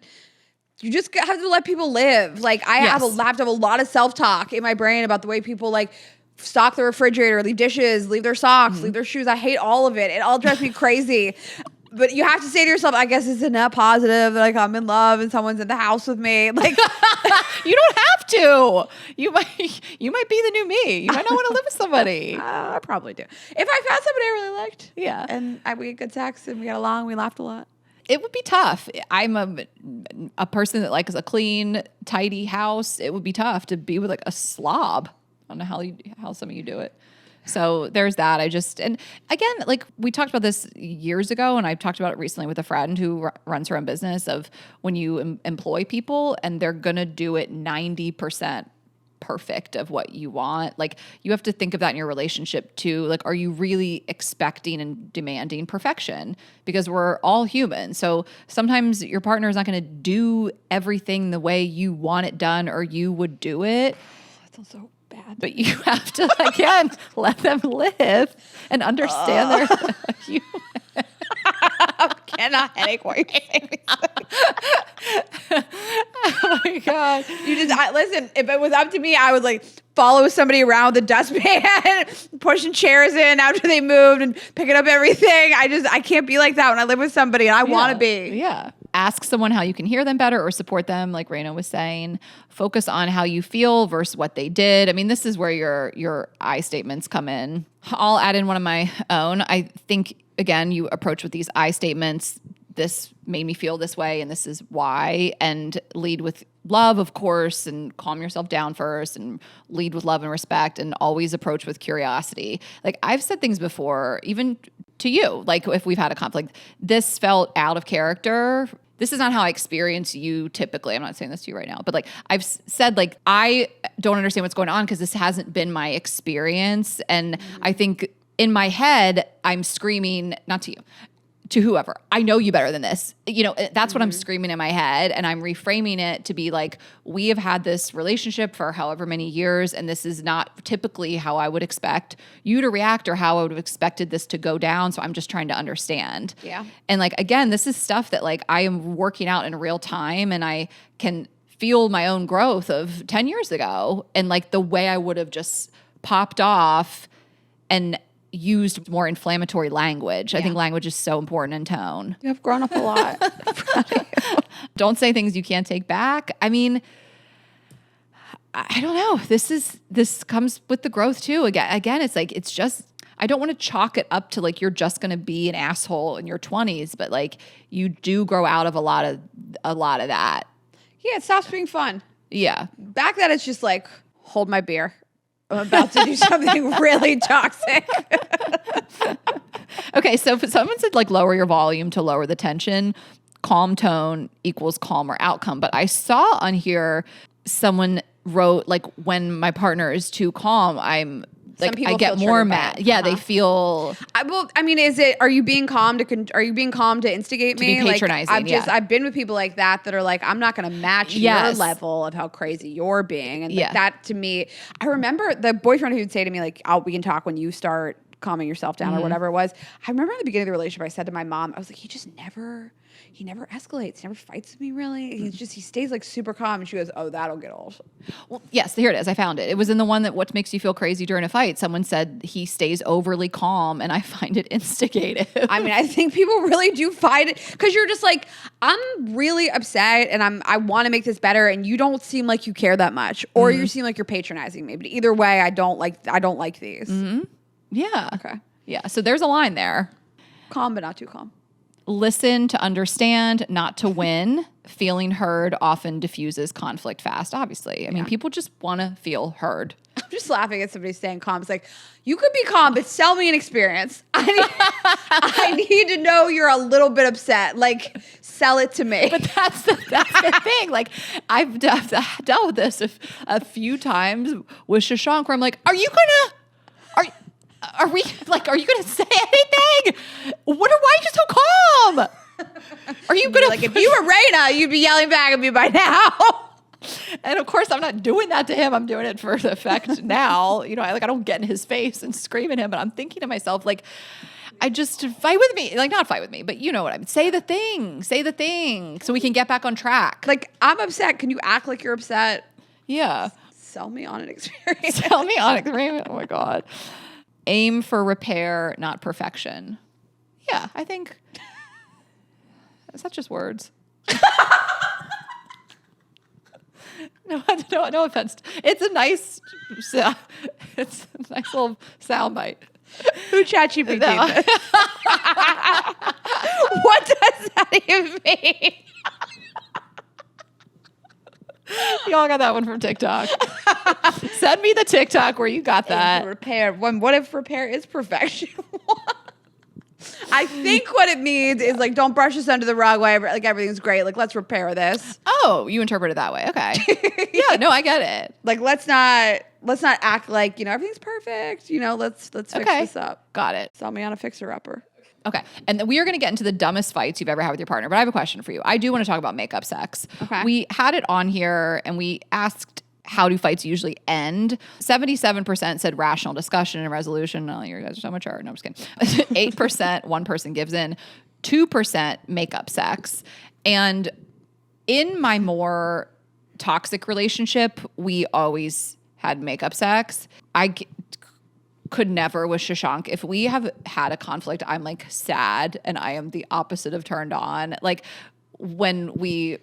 let people live. Like I have a lot of self-talk in my brain about the way people like stock the refrigerator, leave dishes, leave their socks, leave their shoes. I hate all of it. It all drives me crazy. But you have to say to yourself, I guess it's a net positive. Like I'm in love and someone's in the house with me. Like you don't have to. You might be the new me. You might not want to live with somebody. I probably do. If I found somebody I really liked, and we had good sex and we got along, we laughed a lot. It would be tough. I'm a person that likes a clean, tidy house. It would be tough to be with like a slob. I don't know how some of you do it. So there's that. And again, like we talked about this years ago, and I've talked about it recently with a friend who runs her own business of when you employ people and they're going to do it 90% perfect of what you want. Like you have to think of that in your relationship too. Like, are you really expecting and demanding perfection? Because we're all human. So sometimes your partner is not going to do everything the way you want it done or you would do it. That's also bad. But you have to, again, let them live and understand they're human. I'm getting a headache while you're saying this. Oh my God. Listen, if it was up to me, I would like follow somebody around the dustpan, pushing chairs in after they moved and picking up everything. I can't be like that when I live with somebody, and I want to be. Yeah. Ask someone how you can hear them better or support them, like Rayna was saying. Focus on how you feel versus what they did. I mean, this is where your I statements come in. I'll add in one of my own. I think, again, you approach with these I statements. This made me feel this way, and this is why. And lead with love, of course, and calm yourself down first, and lead with love and respect, and always approach with curiosity. Like I've said things before, even to you, like if we've had a conflict, this felt out of character. This is not how I experience you typically. I'm not saying this to you right now, but like I've said, like, I don't understand what's going on because this hasn't been my experience. And I think in my head, I'm screaming, not to you, to whoever. I know you better than this. You know, that's what I'm screaming in my head. And I'm reframing it to be like, we have had this relationship for however many years, and this is not typically how I would expect you to react or how I would have expected this to go down. So I'm just trying to understand. Yeah. And like, again, this is stuff that like I am working out in real time, and I can feel my own growth of 10 years ago. And like the way I would have just popped off and used more inflammatory language. I think language is so important in tone. You have grown up a lot. Don't say things you can't take back. I mean, I don't know. This comes with the growth too. Again, it's like, it's just, I don't want to chalk it up to like, you're just going to be an asshole in your 20s, but like you do grow out of a lot of that. Yeah. It stops being fun. Yeah. Back then it's just like, hold my beer. I'm about to do something really toxic. Okay, so if someone said like lower your volume to lower the tension, calm tone equals calmer outcome. But I saw on here someone wrote like, when my partner is too calm, I'm like, I get more mad. Yeah, they feel. Are you being calm to instigate me? To be patronizing. Like, I've been with people like that are like, I'm not going to match your level of how crazy you're being, and like, that to me, I remember the boyfriend who'd say to me like, we can talk when you start calming yourself down or whatever it was. I remember at the beginning of the relationship, I said to my mom, I was like, he never escalates, never fights with me really. He stays like super calm. And she goes, oh, that'll get old. Well, yes, here it is. I found it. It was in the one that what makes you feel crazy during a fight. Someone said he stays overly calm, and I find it instigative. I mean, I think people really do fight it because you're just like, I'm really upset and I want to make this better, and you don't seem like you care that much, or you seem like you're patronizing me. But either way, I don't like these. Mm-hmm. Yeah. Okay. Yeah. So there's a line there. Calm, but not too calm. Listen to understand, not to win. Feeling heard often diffuses conflict fast, obviously. I mean, people just want to feel heard. I'm just laughing at somebody saying calm. It's like, you could be calm, but sell me an experience. I need to know you're a little bit upset. Like, sell it to me. But that's the thing. Like, I've dealt with this a few times with Shashank, where I'm like, are you gonna say anything? Why are you so calm? Are you gonna like, if you were Rayna, you'd be yelling back at me by now. And of course, I'm not doing that to him. I'm doing it for the effect now. I don't get in his face and scream at him, but I'm thinking to myself, like, I just fight with me. Like, not fight with me, but you know what I mean. Say the thing so we can get back on track. Like, I'm upset. Can you act like you're upset? Yeah. Sell me on an experience. Sell me on an experience. Oh my God. Aim for repair, not perfection. Yeah, I think. Is that just words? No offense. It's a nice little sound bite. Who ChatGPT? No. What does that even mean? Y'all got that one from TikTok. Send me the TikTok where you got that. Repair. What if repair is perfection? I think what it means is like, don't brush this under the rug. Like, everything's great. Like, let's repair this. Oh, you interpret it that way. Okay. Yeah. No, I get it. Like, let's not act like everything's perfect. Let's fix this up. Got it. Sell me on a fixer upper. Okay. And we are going to get into the dumbest fights you've ever had with your partner. But I have a question for you. I do want to talk about makeup sex. Okay. We had it on here and we asked, how do fights usually end? 77% said rational discussion and resolution. Oh, you guys are so mature. No, I'm just kidding. 8%, one person gives in. 2% makeup sex. And in my more toxic relationship, we always had makeup sex. I could never with Shashank. If we have had a conflict, I'm like sad, and I am the opposite of turned on. Like, when we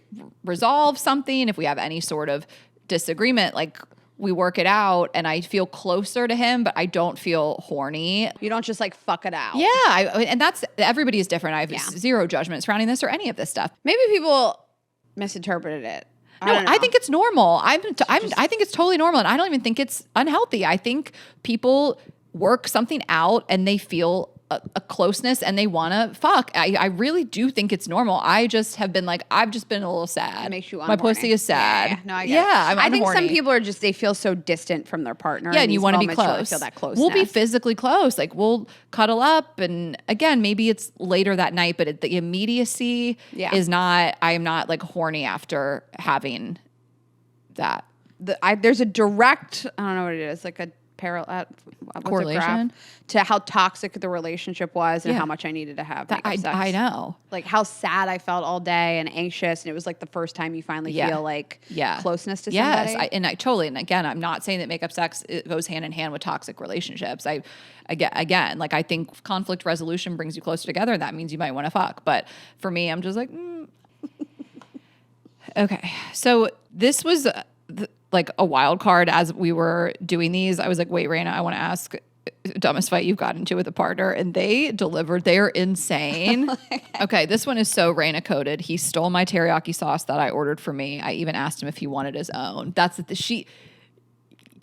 resolve something, if we have any sort of disagreement, like, we work it out and I feel closer to him, but I don't feel horny. You don't just like fuck it out. Yeah. And that's, everybody is different. I have zero judgment surrounding this or any of this stuff. Maybe people misinterpreted it. I think it's normal. I think it's totally normal, and I don't even think it's unhealthy. I think people work something out and they feel a closeness and they want to fuck. I really do think it's normal. I just have been like, I've just been a little sad. It makes you my pussy is sad. Yeah. No, I get it. I think some people are just, they feel so distant from their partner. Yeah, and you want to be close. Really feel that closeness. We'll be physically close. Like, we'll cuddle up, and again, maybe it's later that night, but the immediacy is not, I am not like horny after having that. There's a direct, I don't know what it is, like a parallel correlation to how toxic the relationship was and how much I needed to have makeup sex. I know. Like, how sad I felt all day and anxious, and it was like the first time you finally feel like closeness to somebody. Yes, and again, I'm not saying that makeup sex, it goes hand in hand with toxic relationships. Again, like, I think conflict resolution brings you closer together, and that means you might want to fuck. But for me, I'm just like, Okay, so this was like a wild card as we were doing these. I was like, wait, Rayna, I want to ask dumbest fight you've got into with a partner, and they delivered. They're insane. Okay, this one is so Rayna coded. He stole my teriyaki sauce that I ordered for me. I even asked him if he wanted his own. That's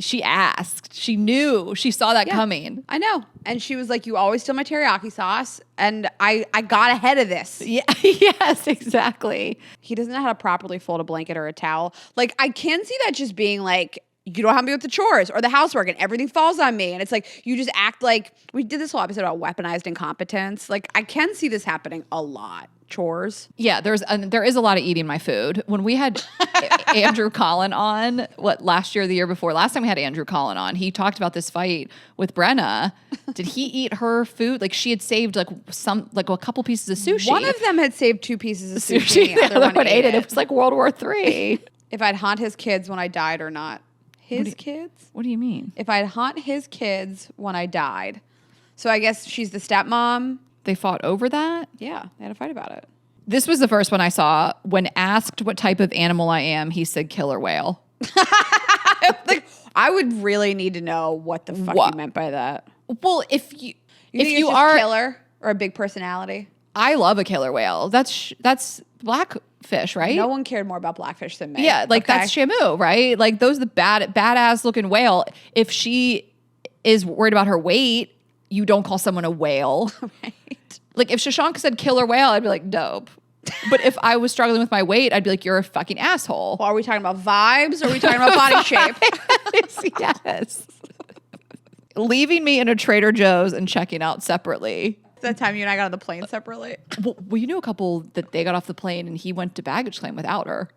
She asked. She knew. She saw that coming. I know. And she was like, you always steal my teriyaki sauce. And I got ahead of this. Yeah. Yes, exactly. He doesn't know how to properly fold a blanket or a towel. Like, I can see that just being like, you don't help me with the chores or the housework and everything falls on me. And it's like, you just act like, we did this whole episode about weaponized incompetence. Like, I can see this happening a lot. Chores. Yeah, there is a lot of eating my food. When we had Andrew Collin on, last year or the year before? Last time we had Andrew Collin on, he talked about this fight with Brenna. Did he eat her food? Like she had saved a couple pieces of sushi. One of them had saved 2 pieces of sushi. The other one ate it. It was like World War III. If I'd haunt his kids when I died or not. His kids? What do you mean? If I'd haunt his kids when I died. So I guess she's the stepmom. They fought over that? Yeah, they had a fight about it. This was the first one I saw. When asked what type of animal I am, he said killer whale. Like, I would really need to know what the fuck you meant by that. Well, if you are a killer or a big personality. I love a killer whale. That's blackfish, right? No one cared more about blackfish than me. Yeah, like that's Shamu, right? Like those the badass looking whale. If she is worried about her weight, you don't call someone a whale. Right. Like if Shashank said killer whale, I'd be like, dope. But if I was struggling with my weight, I'd be like, you're a fucking asshole. Well, are we talking about vibes or are we talking about body shape? Yes. Leaving me in a Trader Joe's and checking out separately. That time you and I got on the plane separately. Well, you knew a couple that they got off the plane and he went to baggage claim without her.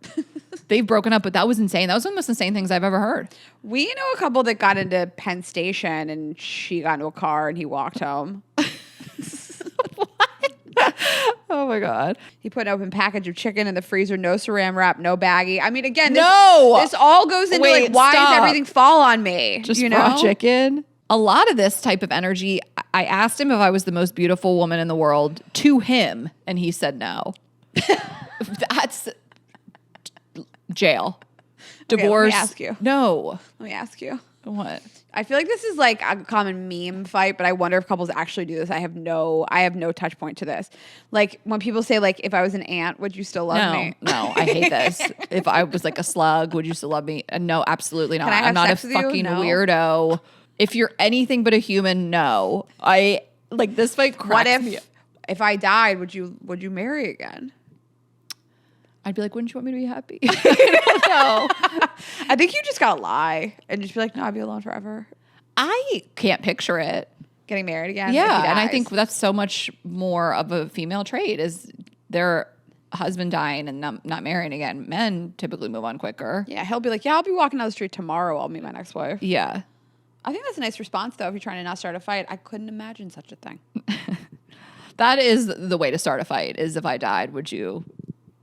They've broken up, but that was insane. That was one of the most insane things I've ever heard. We know a couple that got into Penn Station and she got into a car and he walked home. Oh my God. He put an open package of chicken in the freezer, no saran wrap, no baggie. I mean, again, this all goes into why does everything fall on me? Just raw chicken. A lot of this type of energy, I asked him if I was the most beautiful woman in the world to him, and he said no. That's jail. Divorce. Let me ask you. No. Let me ask you. What? I feel like this is like a common meme fight, but I wonder if couples actually do this. I have no touch point to this. Like when people say like, if I was an ant, would you still love me? No, I hate this. If I was like a slug, would you still love me? No, absolutely not. I'm not a fucking weirdo. If you're anything but a human, no. I like this fight cracks me up. If I died, would you marry again? I'd be like, wouldn't you want me to be happy? No. I think you just gotta lie and just be like, no, I'd be alone forever. I can't picture it. Getting married again. Yeah, and I think that's so much more of a female trait is their husband dying and not marrying again. Men typically move on quicker. Yeah, he'll be like, yeah, I'll be walking down the street tomorrow. I'll meet my next wife. Yeah. I think that's a nice response, though, if you're trying to not start a fight. I couldn't imagine such a thing. That is the way to start a fight is if I died, would you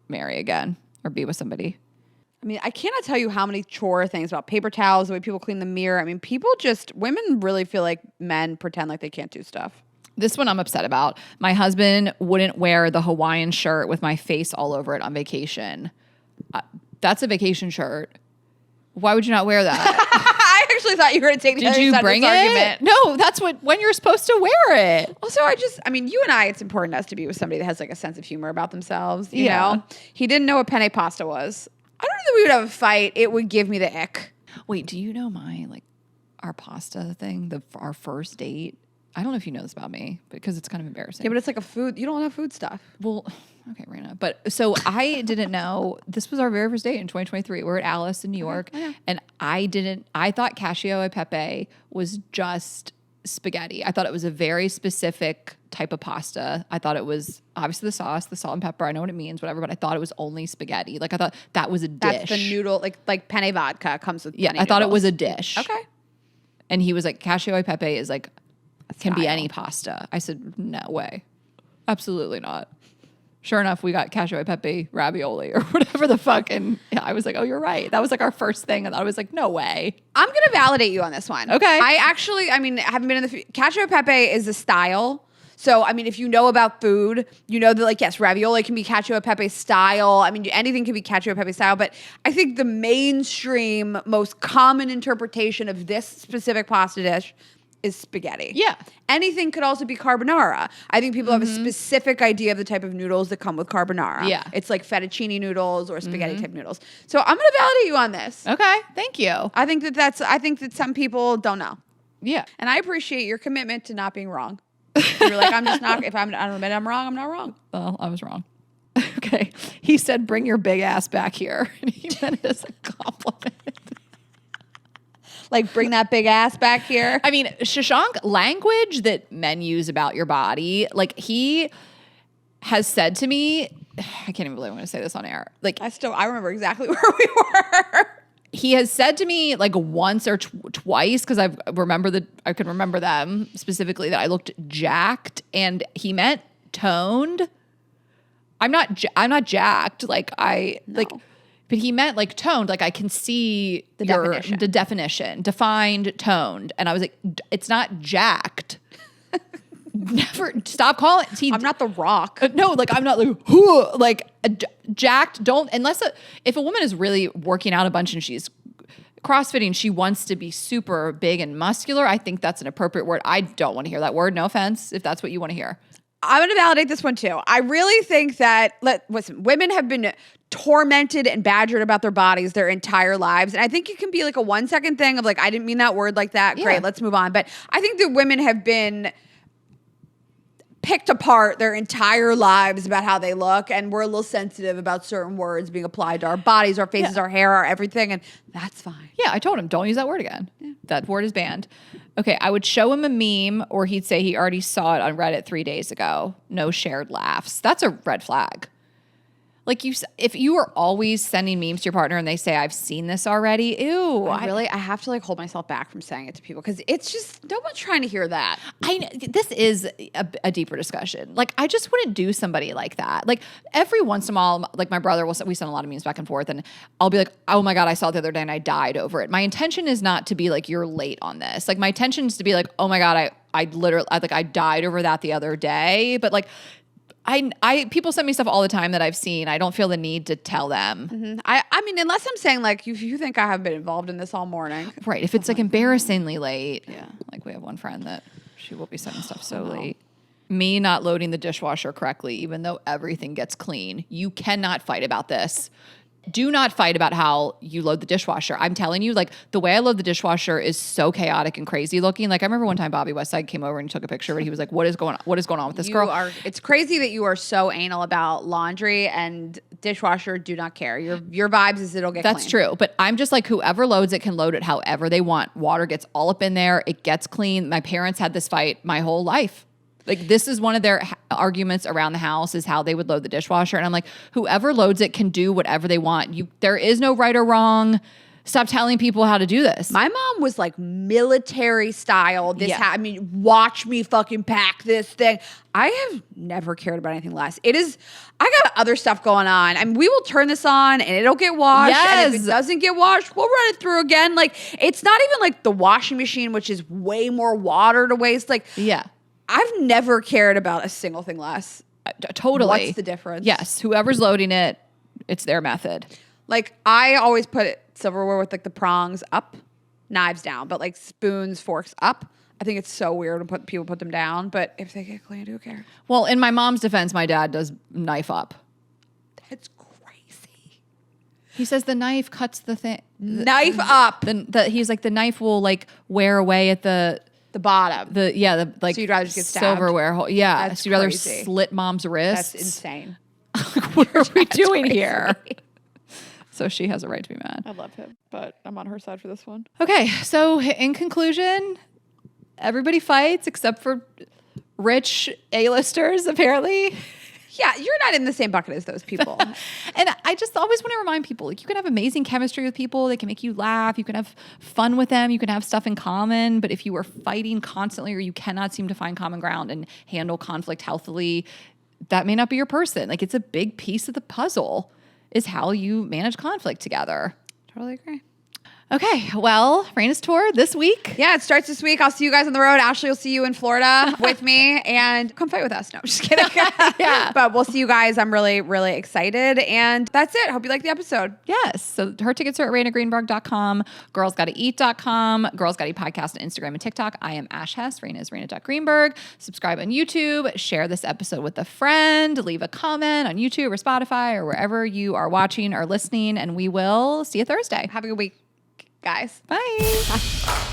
marry again or be with somebody? I mean, I cannot tell you how many chore things about paper towels, the way people clean the mirror. I mean, women really feel like men pretend like they can't do stuff. This one I'm upset about. My husband wouldn't wear the Hawaiian shirt with my face all over it on vacation. That's a vacation shirt. Why would you not wear that? I actually thought you were going to take the Did other you side bring of this it? argument. No, that's when you're supposed to wear it. Also, you and I, it's important us to be with somebody that has like a sense of humor about themselves. You know? He didn't know what penne pasta was. I don't know that we would have a fight. It would give me the ick. Wait, do you know our pasta thing, our first date? I don't know if you know this about me because it's kind of embarrassing. Yeah, but it's like you don't have food stuff. Well, okay, Rayna. But so I didn't know, this was our very first date in 2023. We're at Alice in New York. Okay. And I thought cacio e pepe was just spaghetti. I thought it was a very specific type of pasta. I thought it was obviously the sauce, the salt and pepper. I know what it means, whatever, but I thought it was only spaghetti. Like I thought that was a dish. That's the noodle, like penne vodka comes with penne I thought it was a dish. Okay. And he was like, cacio e pepe is like, can be style. any pasta. I said, no way. Absolutely not. Sure enough, we got cacio e pepe ravioli or whatever the fuck. And I was like, oh, you're right. That was like our first thing. And I was like, no way. I'm going to validate you on this one. Okay. I haven't been in the cacio e pepe is a style. So, I mean, if you know about food, you know that, like, yes, ravioli can be cacio e pepe style. I mean, anything can be cacio e pepe style. But I think the mainstream, most common interpretation of this specific pasta dish is spaghetti. Yeah. Anything could also be carbonara. I think people have a specific idea of the type of noodles that come with carbonara. Yeah. It's like fettuccine noodles or spaghetti type noodles. So I'm going to validate you on this. Okay. Thank you. I think that some people don't know. Yeah. And I appreciate your commitment to not being wrong. You're like, I'm just not, if I don't admit I'm wrong, I'm not wrong. Well, I was wrong. Okay. He said, bring your big ass back here. And he meant it as a compliment. Like, bring that big ass back here. I mean, Shashank, language that men use about your body, like he has said to me, I can't even believe I'm going to say this on air. Like, I remember exactly where we were. he has said to me like once or twice, because I could remember them specifically, that I looked jacked, and he meant toned. I'm not jacked. But he meant like toned, like I can see The definition. defined, toned. And I was like, it's not jacked. Never stop calling. See, I'm not The Rock. No, like I'm not like jacked. Don't, unless if a woman is really working out a bunch and she's CrossFitting, she wants to be super big and muscular. I think that's an appropriate word. I don't want to hear that word. No offense if that's what you want to hear. I'm going to validate this one too. I really think that listen, women have been tormented and badgered about their bodies their entire lives. And I think it can be like a 1 second thing of like, I didn't mean that word like that. Yeah. Great, let's move on. But I think that women have been picked apart their entire lives about how they look. And we're a little sensitive about certain words being applied to our bodies, our faces, our hair, our everything. And that's fine. Yeah, I told him, don't use that word again. Yeah. That word is banned. Okay, I would show him a meme, or he'd say he already saw it on Reddit 3 days ago. No shared laughs. That's a red flag. Like if you are always sending memes to your partner and they say, I've seen this already, ew. I have to like hold myself back from saying it to people because it's just, no one's trying to hear that. This is a deeper discussion. Like, I just wouldn't do somebody like that. Like, every once in a while, like my brother, we send a lot of memes back and forth, and I'll be like, oh my God, I saw it the other day and I died over it. My intention is not to be like, you're late on this. Like, my intention is to be like, oh my God, I literally, I died over that the other day. But like, people send me stuff all the time that I've seen. I don't feel the need to tell them. Mm-hmm. I mean, unless I'm saying like, if you think I have been involved in this all morning. Right. If it's like embarrassingly late. Yeah. Like we have one friend that she will be sending stuff so late. Me not loading the dishwasher correctly, even though everything gets clean. You cannot fight about this. Do not fight about how you load the dishwasher. I'm telling you, like, the way I load the dishwasher is so chaotic and crazy looking. Like, I remember one time Bobby Westside came over and took a picture, and he was like, what is going on with this girl? It's crazy that you are so anal about laundry, and dishwasher do not care. Your vibes is it'll get That's clean. true. But I'm just like, whoever loads it can load it however they want. Water gets all up in there. It gets clean. My parents had this fight my whole life. Like, this is one of their arguments around the house, is how they would load the dishwasher. And I'm like, whoever loads it can do whatever they want. There is no right or wrong. Stop telling people how to do this. My mom was like military style. Watch me fucking pack this thing. I have never cared about anything less. I got other stuff going on. I mean, we will turn this on and it'll get washed. Yes. And if it doesn't get washed, we'll run it through again. Like, it's not even like the washing machine, which is way more water to waste. Like, yeah. I've never cared about a single thing less. Totally. What's the difference? Yes. Whoever's loading it, it's their method. Like, I always put silverware with like the prongs up, knives down, but like spoons, forks up. I think it's so weird when people put them down, but if they get clean, who cares? Well, in my mom's defense, my dad does knife up. That's crazy. He says the knife cuts the thing. Knife up. He's like, the knife will like wear away at the bottom. So you'd rather just get stabbed? Silverware hole. Yeah. That's so you'd rather crazy. slit mom's wrists. That's insane. What are we doing here? So she has a right to be mad. I love him, but I'm on her side for this one. Okay. So in conclusion, everybody fights except for rich A-listers, apparently. Yeah, you're not in the same bucket as those people. And I just always want to remind people, like, you can have amazing chemistry with people. They can make you laugh. You can have fun with them. You can have stuff in common. But if you are fighting constantly, or you cannot seem to find common ground and handle conflict healthily, that may not be your person. Like, it's a big piece of the puzzle is how you manage conflict together. Totally agree. Okay, well, Rayna's tour this week. Yeah, it starts this week. I'll see you guys on the road. Ashley will see you in Florida with me, and come fight with us. No, I'm just kidding. Yeah. But we'll see you guys. I'm really, really excited. And that's it. Hope you like the episode. Yes. So her tickets are at RaynaGreenberg.com, girlsgottaeat.com, Girls Gotta Eat podcast on Instagram and TikTok. I am Ash Hess. Rayna is Rayna.Greenberg. Subscribe on YouTube. Share this episode with a friend. Leave a comment on YouTube or Spotify or wherever you are watching or listening. And we will see you Thursday. Have a good week, guys. Bye.